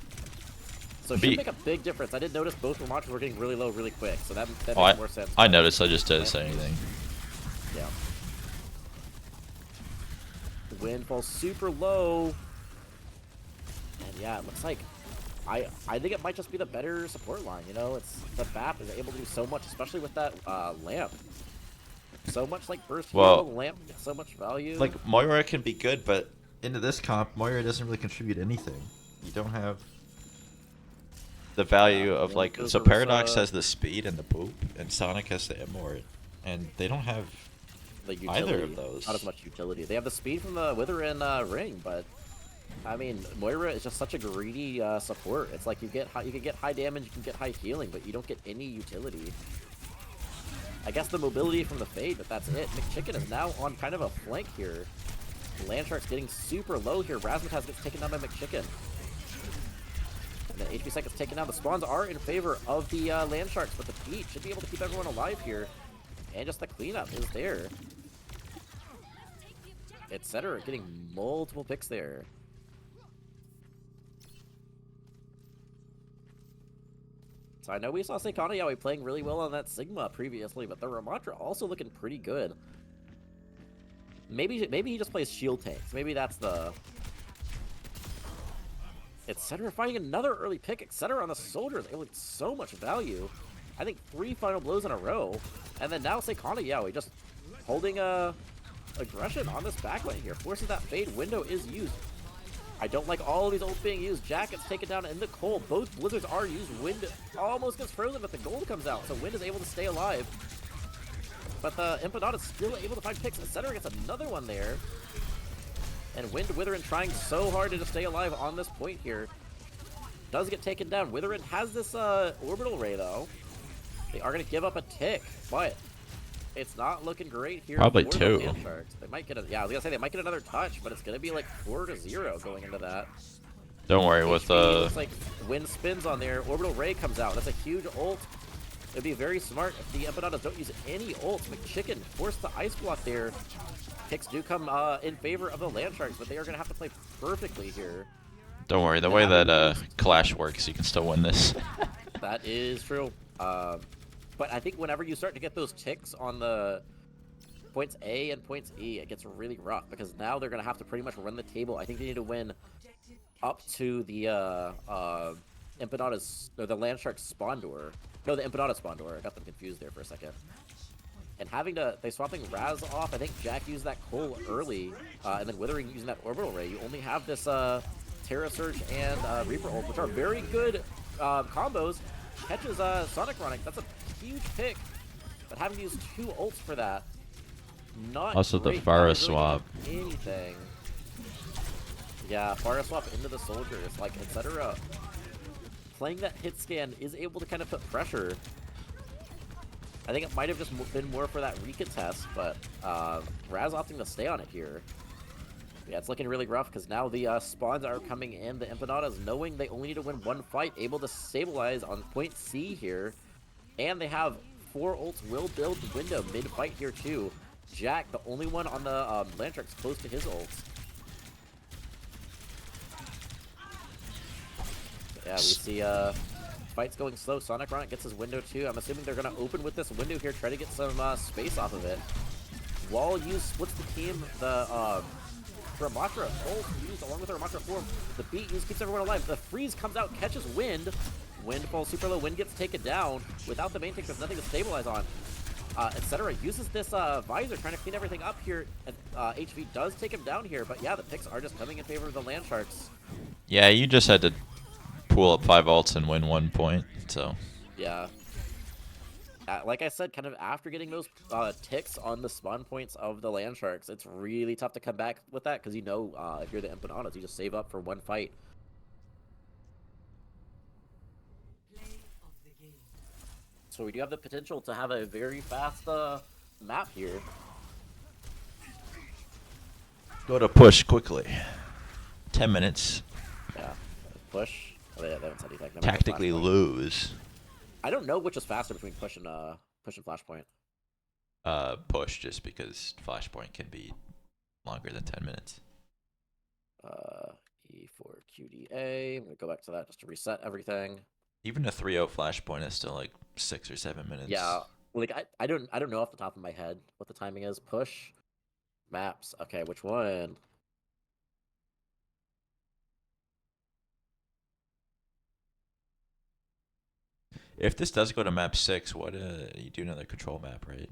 So it should make a big difference. I did notice both Ramatras were getting really low really quick, so that makes more sense. I noticed, I just didn't say anything. Yeah. The wind falls super low. And yeah, it looks like I think it might just be the better support line, it's the BAP is able to do so much, especially with that lamp. So much like burst hero, lamp, so much value. Like, Moira can be good, but into this comp, Moira doesn't really contribute anything. You don't have the value of like, so Paradox has the speed and the boop, and Sonic has the immort, and they don't have the utility, either of those. Not as much utility. They have the speed from the Wither and Ring, but I mean, Moira is just such a greedy support. It's like you can get high damage, you can get high healing, but you don't get any utility. I guess the mobility from the Fade, but that's it. McChicken is now on kind of a flank here. Landshark's getting super low here. Razzmatazz gets taken down by McChicken. And then HP Sec gets taken down. The spawns are in favor of the Landsharks, but the Beat should be able to keep everyone alive here. And just the cleanup is there. Etc. Getting multiple picks there. So I know we saw Sekaniawi playing really well on that Sigma previously, but the Ramatra also looking pretty good. Maybe he just plays shield tanks. Maybe that's the... Etc. finding another early pick. Etc. on the soldiers. Able to get so much value. I think 3 final blows in a row. And then now Seikana Yaoi just holding aggression on this backlane here. Forces that fade. Window is used. I don't like all of these ults being used. Jack gets taken down in the cold. Both blizzards are used. Wind almost gets frozen, but the gold comes out. So Wind is able to stay alive. But the Mpanda is still able to find picks. Etc. gets another one there. And Wind Witherin trying so hard to just stay alive on this point here. Does get taken down. Witherin has this orbital ray though. They are going to give up a tick, but it's not looking great here. Probably for the 2. Land Sharks. They might get a, yeah, I was going to say they might get another touch, but it's going to be like 4-0 going into that. Don't worry with looks like Wind spins on there. Orbital ray comes out. That's a huge ult. It'd be very smart if the Empanadas don't use any ults. McChicken forced the ice block there. Picks do come in favor of the Land Sharks, but they are going to have to play perfectly here. Don't worry, the way that Clash works, you can still win this. That is true. But I think whenever you start to get those ticks on the points A and points E, it gets really rough because now they're going to have to pretty much run the table. I think they need to win up to the Empanadas, or the Land Shark spawn door. No, the Empanada spawn door. I got them confused there for a second. And having to, they swapping Raz off. I think Jack used that Cole early, and then Withering using that Orbital Ray. You only have this Terra Surge and Reaper ult, which are very good combos. Catches Sonic running. That's a huge pick. But having to use 2 ults for that, not Also the great. Pharah Not really swap. anything. Yeah, Pharah swap into the soldiers, like etc. Playing that hit scan is able to kind of put pressure. I think it might have just been more for that recontest, but Raz opting to stay on it here. Yeah, it's looking really rough because now the spawns are coming in. The Empanadas, knowing they only need to win 1 fight, able to stabilize on point C here. And they have 4 ults, will build the window mid-fight here too. Jack, the only one on the Land Sharks close to his ults. Yeah, we see fight's going slow. Sonic Ronic gets his window too. I'm assuming they're going to open with this window here, try to get some space off of it. Wall use splits the team. The Ramatra ult used along with the Ramatra form. The beat use keeps everyone alive. The freeze comes out, catches Wind. Wind falls super low. Wind gets taken down. Without the main tank, there's nothing to stabilize on. Etc. uses this visor, trying to clean everything up here. And HV does take him down here, but yeah, the picks are just coming in favor of the Land Sharks. Yeah, you just had to pool up 5 ults and win 1 point, so. Yeah. Like I said, kind of after getting those ticks on the spawn points of the Land Sharks, it's really tough to come back with that because you know if you're the Empanadas, you just save up for 1 fight. So we do have the potential to have a very fast map here. Go to push quickly. 10 minutes. Yeah. Push. Oh, they haven't said anything. Tactically lose. I don't know which is faster between push and Flashpoint. Push, just because Flashpoint can be longer than 10 minutes. E4QDA. I'm gonna go back to that just to reset everything. Even a 3-0 Flashpoint is still like 6 or 7 minutes. Yeah, like I don't know off the top of my head what the timing is. Push maps. Okay, which one? If this does go to map 6, what you do another control map, right?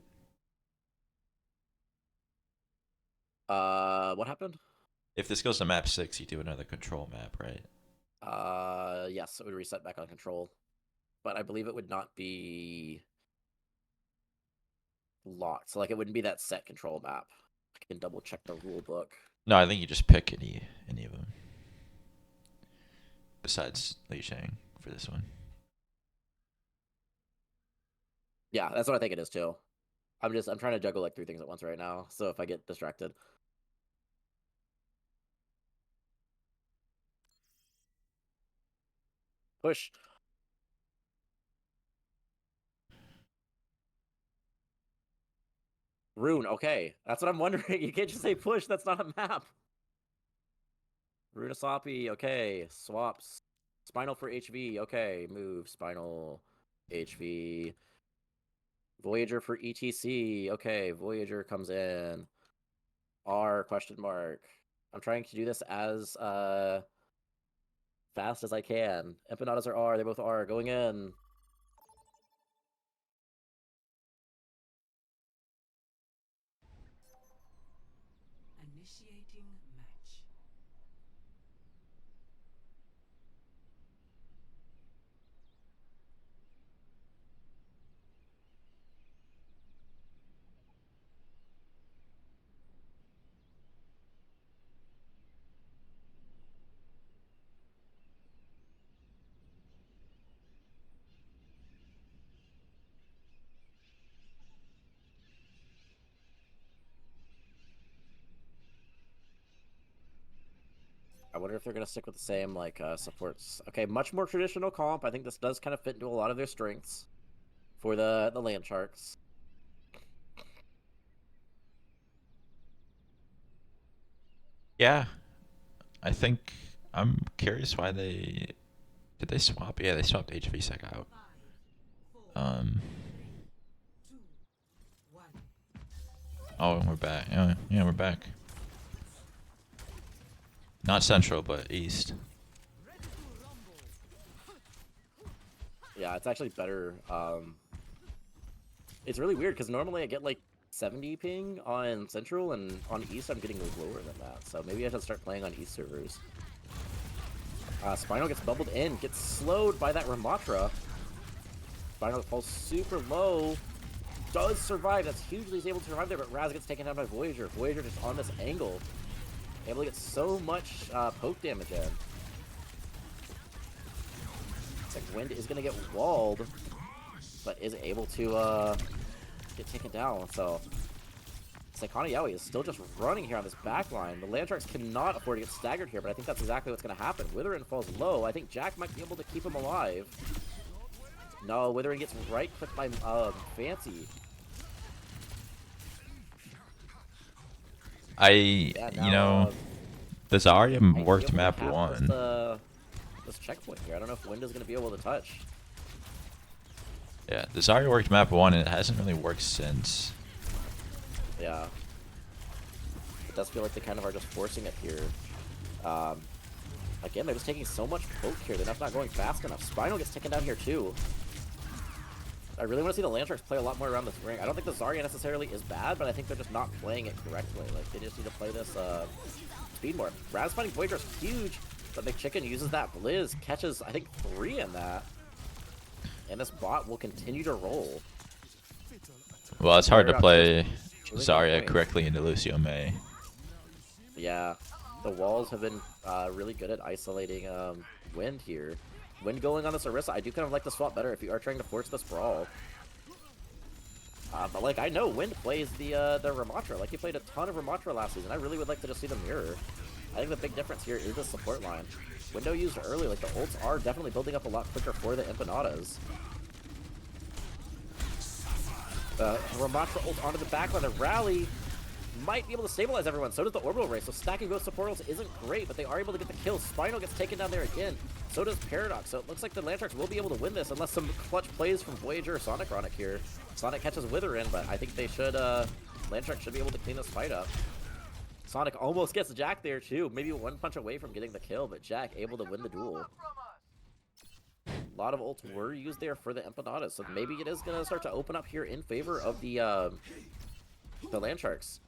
What happened? If this goes to map 6, you do another control map, right? Yes, it would reset back on control, but I believe it would not be locked. So like it wouldn't be that set control map. I can double check the rule book. No, I think you just pick any of them. Besides Li Shang for this one. Yeah, that's what I think it is too. I'm trying to juggle like 3 things at once right now. So if I get distracted. Push. Rune, okay. That's what I'm wondering. You can't just say push, that's not a map. Runasapi, okay. Swaps. Spinal for HV, okay. Move. Spinal, HV. Voyager for ETC, okay. Voyager comes in. R question mark. I'm trying to do this as fast as I can. Empanadas are R. They both are. Going in. Initiating match. I wonder if they're gonna stick with the same like supports. Okay, much more traditional comp. I think this does kind of fit into a lot of their strengths for the land sharks. Yeah, I think I'm curious why they did they swap? Yeah, they swapped HVSec out. 5, 4, Um. 2, 1. Oh, and we're back. Yeah, we're back. Not central, but east. Yeah, it's actually better. It's really weird because normally I get like 70 ping on Central, and on East I'm getting like lower than that. So maybe I should start playing on East servers. Spinal gets bubbled in, gets slowed by that Ramatra. Spinal falls super low. Does survive. That's huge. He's able to survive there, but Raz gets taken down by Voyager. Voyager just on this angle, able to get so much poke damage in. It's like Wind is gonna get walled, but is able to get taken down. So Saikana Yaoi is still just running here on this back line. The Land Sharks cannot afford to get staggered here, but I think that's exactly what's going to happen. Witherin falls low. I think Jack might be able to keep him alive. No, Witherin gets right-clicked by Fancy. Yeah, now, the Zarya might be worked able to map have 1. This checkpoint here. I don't know if Wind is going to be able to touch. Yeah, the Zarya worked map 1, and it hasn't really worked since. Yeah. It does feel like they kind of are just forcing it here. Again, they're just taking so much poke here. They're not going fast enough. Spinal gets taken down here too. I really want to see the Land Sharks play a lot more around this ring. I don't think the Zarya necessarily is bad, but I think they're just not playing it correctly. Like, they just need to play this speed more. Raz fighting Voyager is huge, but McChicken uses that Blizz, catches, I think, 3 in that. And this bot will continue to roll. Well, it's hard to play Zarya correctly into Lucio May. Yeah, the walls have been really good at isolating Wind here. Wind going on this Orisa, I do kind of like the swap better if you are trying to force this brawl. But like, I know Wind plays the Ramatra. Like, he played a ton of Ramatra last season. I really would like to just see the mirror. I think the big difference here is the support line. Window used early, like the ults are definitely building up a lot quicker for the Empanadas. Ramatra ult onto the backline. The rally might be able to stabilize everyone. So does the orbital race. So stacking both support ults isn't great, but they are able to get the kill. Spinal gets taken down there again. So does Paradox. So it looks like the Land Sharks will be able to win this unless some clutch plays from Voyager or Sonic Ronic here. Sonic catches Witherin, but I think they should, Land Sharks should be able to clean this fight up. Sonic almost gets Jack there too. Maybe one punch away from getting the kill, but Jack able to win the duel. A lot of ults were used there for the Empanadas, so maybe it is going to start to open up here in favor of the Land Sharks.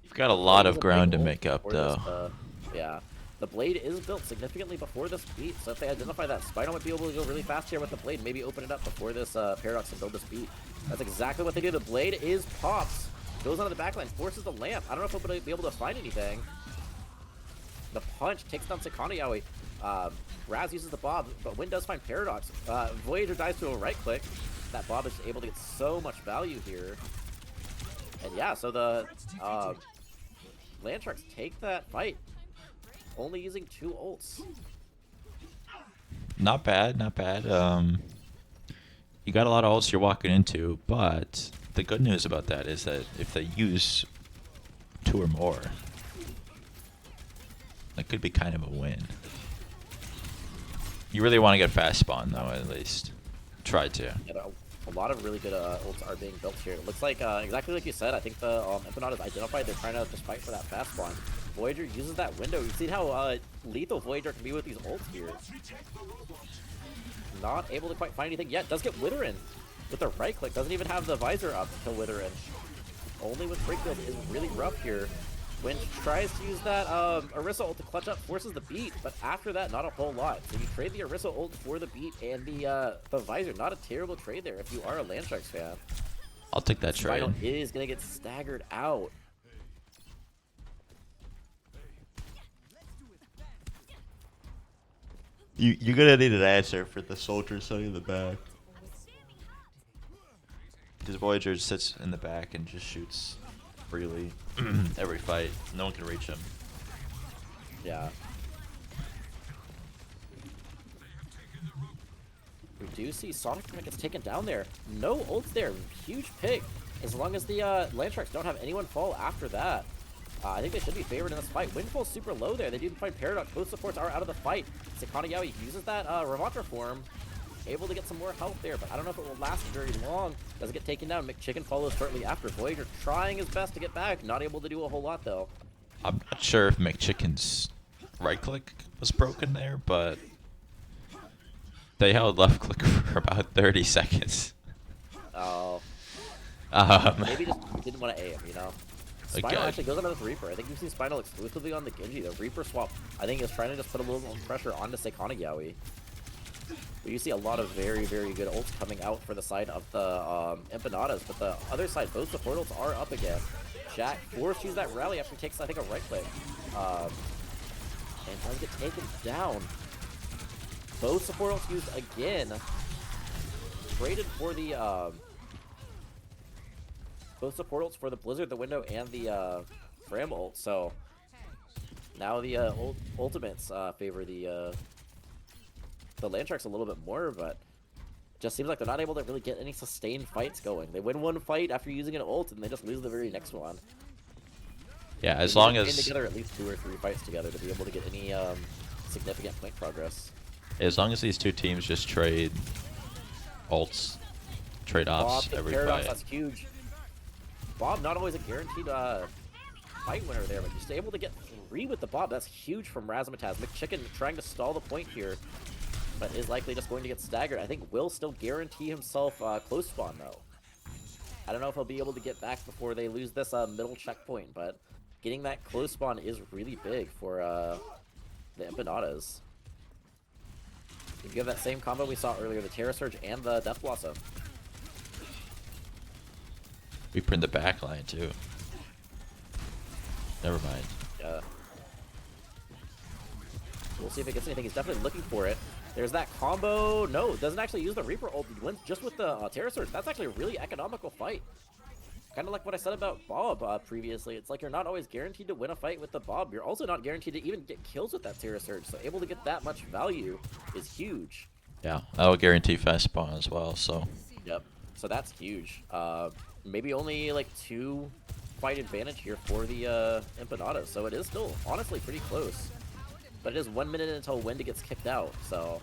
You've got a lot of ground to make up, though. Yeah. The Blade is built significantly before this beat, so if they identify that, Spinal might be able to go really fast here with the Blade, maybe open it up before this Paradox can build this beat. That's exactly what they do. The Blade is pops. Goes onto the backline, forces the lamp. I don't know if he'll be able to find anything. The punch takes down Saikana Yaoi. Raz uses the Bob, but Wind does find Paradox. Voyager dies to a right click. That Bob is able to get so much value here. And yeah, so the Land Sharks take that fight, only using 2 ults. Not bad, not bad. You got a lot of ults you're walking into, but the good news about that is that if they use 2 or more, that could be kind of a win. You really want to get fast spawn, though, at least. Try to. Yeah, A lot of really good ults are being built here. It looks like, exactly like you said, I think the Empanadas identified they're trying to just fight for that fast spawn. Voyager uses that window. You've seen how lethal Voyager can be with these ults here. Not able to quite find anything yet. Does get Wither in with the right click. Doesn't even have the visor up to kill Wither in. Only with Breakfield is really rough here. When tries to use that Orisa ult to clutch up, forces the beat, but after that, not a whole lot. So you trade the Orisa ult for the beat and the visor. Not a terrible trade there if you are a Landsharks fan. I'll take that trade. Spinal is going to get staggered out. You're gonna need an answer for the soldier sitting in the back. Because Voyager sits in the back and just shoots freely every fight. No one can reach him. Yeah. We do see Sonic gets taken down there. No ults there. Huge pick. As long as the Landsharks don't have anyone fall after that. I think they should be favored in this fight. Windfall's super low there. They do find Paradox. Both supports are out of the fight. Sakana Yaoi uses that Ramatra form. Able to get some more health there, but I don't know if it will last very long. Doesn't get taken down. McChicken follows shortly after. Voyager trying his best to get back. Not able to do a whole lot, though. I'm not sure if McChicken's right click was broken there, but they held left click for about 30 seconds. Oh. Um, Maybe just didn't want to aim, you know? Spinal actually goes onto this Reaper. I think we've seen Spinal exclusively on the Genji. The Reaper swap, I think, is trying to just put a little more pressure onto Seikana Yaoi. But you see a lot of very, very good ults coming out for the side of the Empanadas, but the other side, both support ults are up again. Jack forced to use that rally after he takes, I think, a right click. And does get taken down. Both support ults used again. Traded for the both support ults for the Blizzard, the Window, and the Fram ult. So now the ultimates favor the Landsharks a little bit more, but just seems like they're not able to really get any sustained fights going. They win one fight after using an ult, and they just lose the very next one. yeah, as They long need to as gain together at least 2 or 3 fights together to be able to get any significant point progress. these two teams just trade ults, trade offs Bob, every Paradox, fight. that's huge. Bob, not always a guaranteed fight winner there, but just able to get 3 with the Bob. That's huge from Razzmatazz. McChicken trying to stall the point here, but is likely just going to get staggered. I think will still guarantee himself close spawn, though. I don't know if he'll be able to get back before they lose this middle checkpoint, but getting that close spawn is really big for the Empanadas. You have that same combo we saw earlier, the Terra Surge and the Death Blossom. We print the back line too. Never mind. Yeah. We'll see if it gets anything. He's definitely looking for it. There's that combo. No, doesn't actually use the Reaper ult. He wins just with the Terra Surge. That's actually a really economical fight. Kind of like what I said about Bob previously. It's like you're not always guaranteed to win a fight with the Bob. You're also not guaranteed to even get kills with that Terra Surge. So able to get that much value is huge. Yeah, that will guarantee fast spawn as well. So Yep. So that's huge. Maybe only like 2 fight advantage here for the Empanadas. So it is still honestly pretty close. But it is 1 minute until Wind gets kicked out. So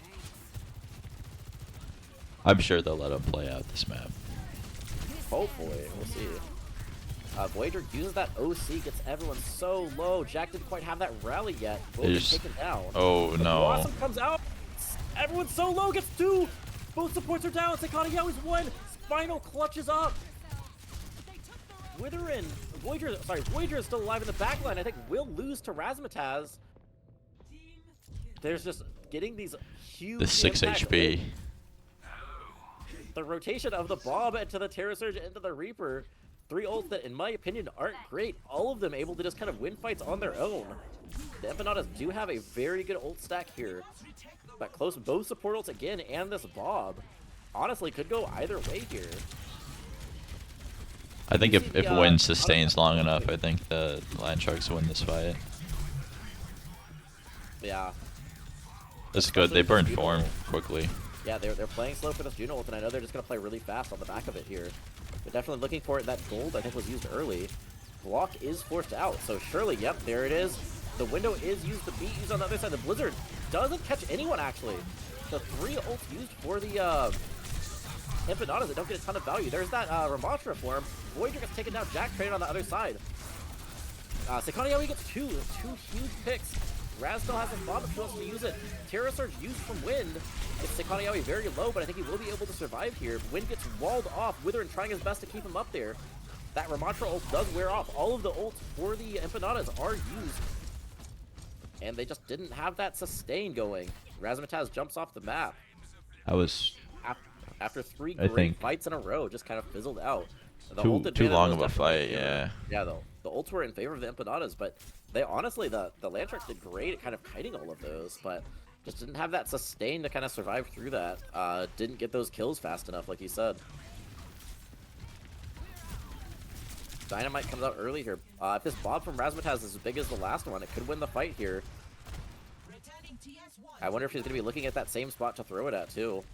I'm sure they'll let him play out this map. hopefully, we'll see. Voyager uses that OC, gets everyone so low. Jack didn't quite have that rally yet. Both get taken down. Oh The no! Blossom comes out. Everyone's so low, gets 2. Both supports are down. Sakana Yaoi's 1. Spinal clutches up. Witherin. Voyager is still alive in the backline. I think will lose to Razzmatazz. There's just getting these huge. The 6 impacts. HP. The rotation of the Bob into the Terra Surge into the Reaper. 3 ults that, in my opinion, aren't great. All of them able to just kind of win fights on their own. The Empanadas do have a very good ult stack here. But close both support ults again and this Bob. Honestly, could go either way here. I think You if see the, Wind sustains long enough, I think the Landsharks win this fight. Yeah. That's good. Especially They with burned Juno form ult. quickly. Yeah, they're playing slow for this Juno ult, and I know they're just going to play really fast on the back of it here. They're definitely looking for it. That gold, I think, was used early. Block is forced out, so surely, yep, there it is. The Window is used, the beat used on the other side. The Blizzard doesn't catch anyone, actually. The 3 ults used for the Empanadas that don't get a ton of value. There's that Ramatra form. Voyager gets taken down. Jack traded on the other side. Sekaniowi gets two huge picks. Razdal has his bomb if he wants to use it. Terror Surge used from Wind. It's Sekaniowi very low, but I think he will be able to survive here. Wind gets walled off. Withering trying his best to keep him up there. That Ramatra ult does wear off. All of the ults for the Empanadas are used. And they just didn't have that sustain going. Razzmatazz jumps off the map. I was After three I great think fights in a row, just kind of fizzled out. The too ult advantage long was of a definitely fight. in favor. Yeah. Yeah, the ults were in favor of the Empanadas, but they honestly, the Lantrax did great at kind of kiting all of those, but just didn't have that sustain to kind of survive through that. Didn't get those kills fast enough, like you said. Dynamite comes out early here. If this Bob from Razzmatazz is as big as the last one, it could win the fight here. I wonder if he's going to be looking at that same spot to throw it at, too.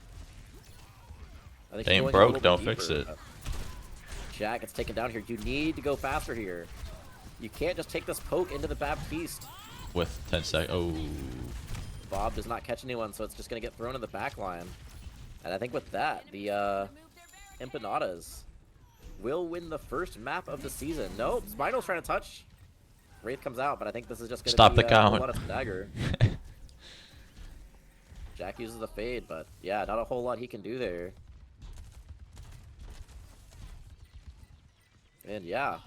I think he's Ain't going a broke, little bit don't deeper, fix it. but Jack gets taken down here. You need to go faster here. You can't just take this poke into the Baptiste. With 10 seconds. Oh. Bob does not catch anyone, so it's just going to get thrown in the back line. And I think with that, the Empanadas will win the first map of the season. Nope, Spinal's trying to touch. Wraith comes out, but I think this is just going to Stop be the a count. whole lot of stagger. Jack uses the fade, but yeah, not a whole lot he can do there. And yeah,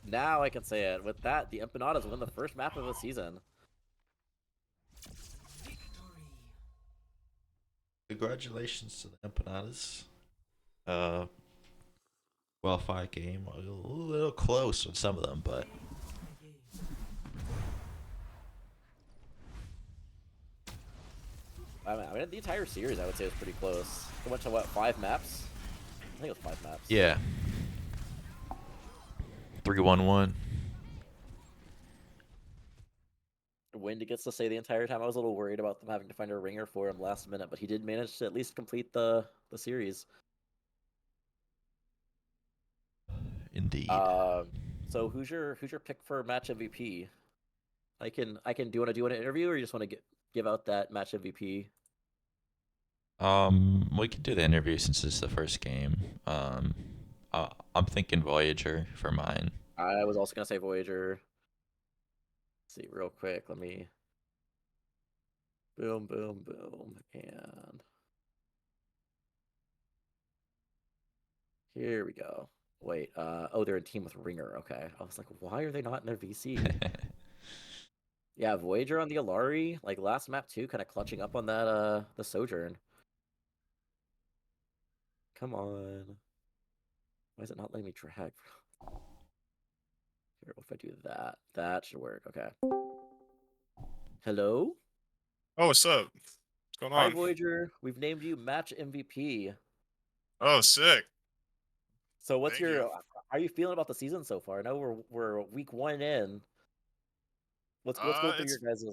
now I can say it. With that, the Empanadas win the first map of the season. Congratulations to the Empanadas. Well, fight game, a little close with some of them, but I mean, the entire series, I would say, was pretty close. It went to, what, 5 maps? I think it was 5 maps. Yeah. 3-1-1. Wind gets to say the entire time I was a little worried about them having to find a ringer for him last minute, but he did manage to at least complete the series. Indeed. So who's your pick for match MVP? I can do you want to do an interview or you just want to give out that match MVP? We could do the interview since it's the first game. I'm thinking Voyager for mine. I was also gonna say Voyager. Let's see real quick. Let me boom, boom, boom, and here we go. Wait, oh, they're in team with Ringer. Okay, I was like, why are they not in their VC? Yeah, Voyager on the Alari, like last map too, kind of clutching up on that the Sojourn. Come on. Why is it not letting me drag? Here, what if I do that? That should work. Okay. Hello? Oh, what's up? What's going Hi, on? Voyager. We've named you match MVP. Oh, sick. So what's Thank your you. how are you feeling about the season so far? I know we're week 1 in. What's going through your guys'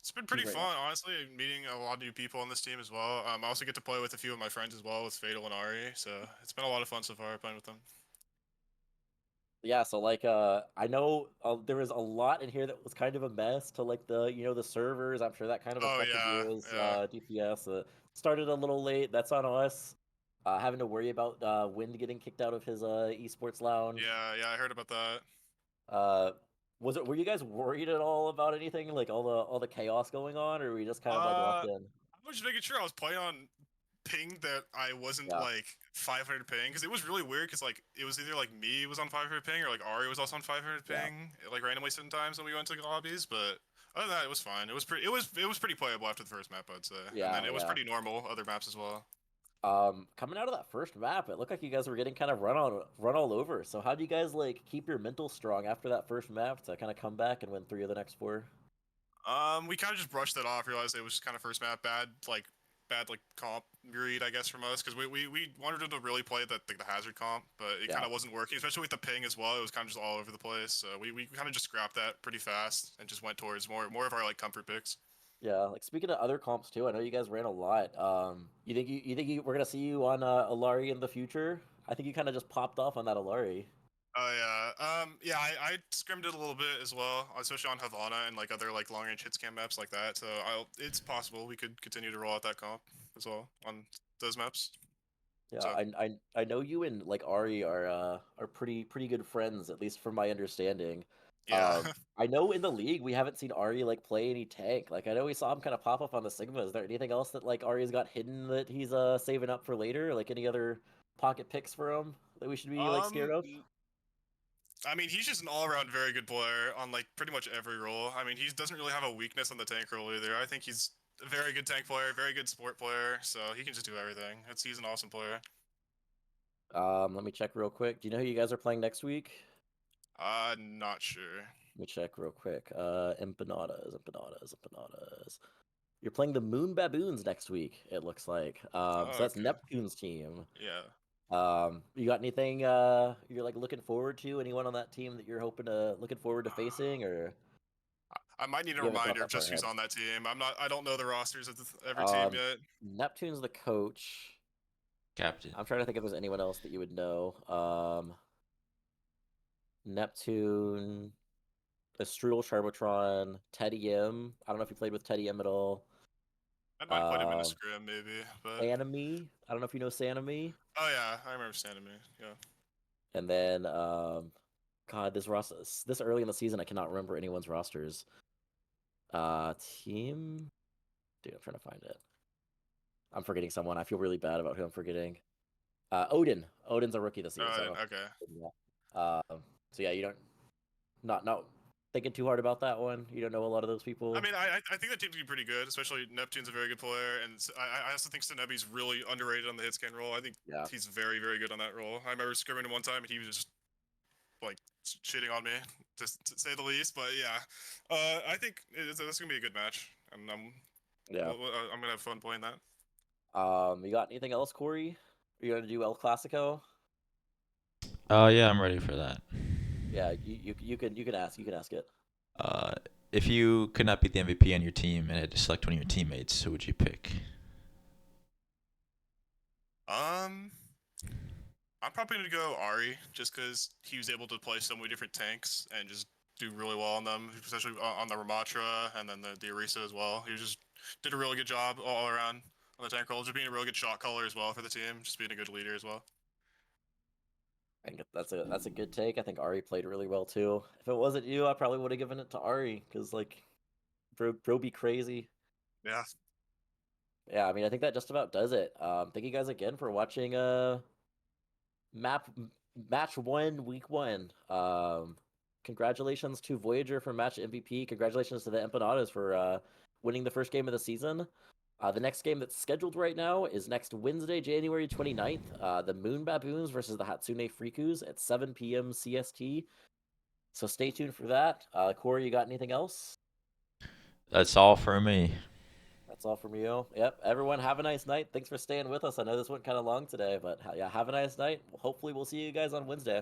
It's been pretty right fun, honestly. Meeting a lot of new people on this team as well. I also get to play with a few of my friends as well, with Fatal and Ari. So it's been a lot of fun so far playing with them. Yeah, so like I know there was a lot in here that was kind of a mess to like the the servers. I'm sure that kind of Oh affected yeah, you as yeah. DPS. Started a little late. That's on us. Having to worry about Wind getting kicked out of his esports lounge. Yeah, I heard about that. Uh, were you guys worried at all about anything like all the chaos going on, or were you just kind of like locked in? I was just making sure I was playing on ping that I wasn't Yeah. like 500 ping, because it was really weird, because like it was either like me was on 500 ping or like Ari was also on 500 ping, like randomly sometimes when we went to lobbies. But other than that, it was fine. It was pretty playable after the first map, I'd say. Yeah, And then it was yeah. pretty normal other maps as well. Coming out of that first map, it looked like you guys were getting kind of run all over. So how do you guys like keep your mental strong after that first map to kind of come back and win 3 of the next 4? We kind of just brushed that off, realized it was kind of first map, bad comp read, I guess, from us, because we wanted to really play the hazard comp, but it kind of wasn't working, especially with the ping as well. It was kind of just all over the place, so we kind of just scrapped that pretty fast and just went towards more of our like comfort picks. Yeah, like speaking of other comps too, I know you guys ran a lot. You think we're gonna see you on Alari in the future? I think you kind of just popped off on that Alari. Oh yeah, I scrimmed it a little bit as well, especially on Havana and like other like long range hits cam maps like that. So it's possible we could continue to roll out that comp as well on those maps. Yeah, So I know you and like Ari are pretty good friends, at least from my understanding. yeah. I know in the league we haven't seen Ari like play any tank. Like I know we saw him kind of pop up on the Sigma. Is there anything else that like Ari's got hidden that he's saving up for later? Like any other pocket picks for him that we should be like scared of? I mean, he's just an all-around very good player on like pretty much every role. I mean, he doesn't really have a weakness on the tank role either. I think he's a very good tank player, very good support player, so he can just do everything. He's an awesome player. Let me check real quick. Do you know who you guys are playing next week? Not sure. Let me check real quick. Empanadas. You're playing the Moon Baboons next week, it looks like. Oh, So that's okay. Neptune's team. Yeah. You got anything you're like looking forward to? Anyone on that team that you're looking forward to facing, or I might need a you haven't thought reminder that of far just who's ahead? on that team. I don't know the rosters of every team yet. Neptune's the coach. Captain. I'm trying to think if there's anyone else that you would know. Neptune, the Strudel Charbotron, Teddy M. I don't know if you played with Teddy M at all. I might put him in a Um, scrim maybe, but Sanami. I don't know if you know Sanami. oh yeah, I remember standing me. Yeah. And then, God, this early in the season, I cannot remember anyone's rosters. Team, dude, I'm trying to find it. I'm forgetting someone. I feel really bad about who I'm forgetting. Odin. Odin's a rookie this year. So, Okay. so yeah, you don't not thinking too hard about that one. You don't know a lot of those people. I mean, I think that team's gonna be pretty good, especially Neptune's a very good player, and I also think Sinebi's really underrated on the hit scan role. I think Yeah. he's very, very good on that role. I remember scrimming him one time, and he was just like shitting on me, just to say the least. But yeah, I think that's gonna be a good match, and Yeah. I'm gonna have fun playing that. You got anything else, Corey? Are you gonna do El Clasico? Yeah, I'm ready for that. Yeah, you can ask it. Uh, if you could not be the MVP on your team and had to select one of your teammates, who would you pick? I'm probably gonna go Ari, just because he was able to play so many different tanks and just do really well on them, especially on the Ramatra and then the Orisa as well. He just did a really good job all around on the tank role, just being a really good shot caller as well for the team, just being a good leader as well. I think that's a good take. I think Ari played really well too. If it wasn't you, I probably would have given it to Ari because like, bro be crazy. Yeah. Yeah, I mean, I think that just about does it. Thank you guys again for watching match one, week one. Congratulations to Voyager for match MVP. Congratulations to the Empanadas for winning the first game of the season. The next game that's scheduled right now is next Wednesday, January 29th. The Moon Baboons versus the Hatsune Frikus at 7 p.m. CST. So stay tuned for that. Corey, you got anything else? That's all for me. That's all from you. Yep. Everyone, have a nice night. Thanks for staying with us. I know this went kind of long today, but yeah, have a nice night. Hopefully, we'll see you guys on Wednesday.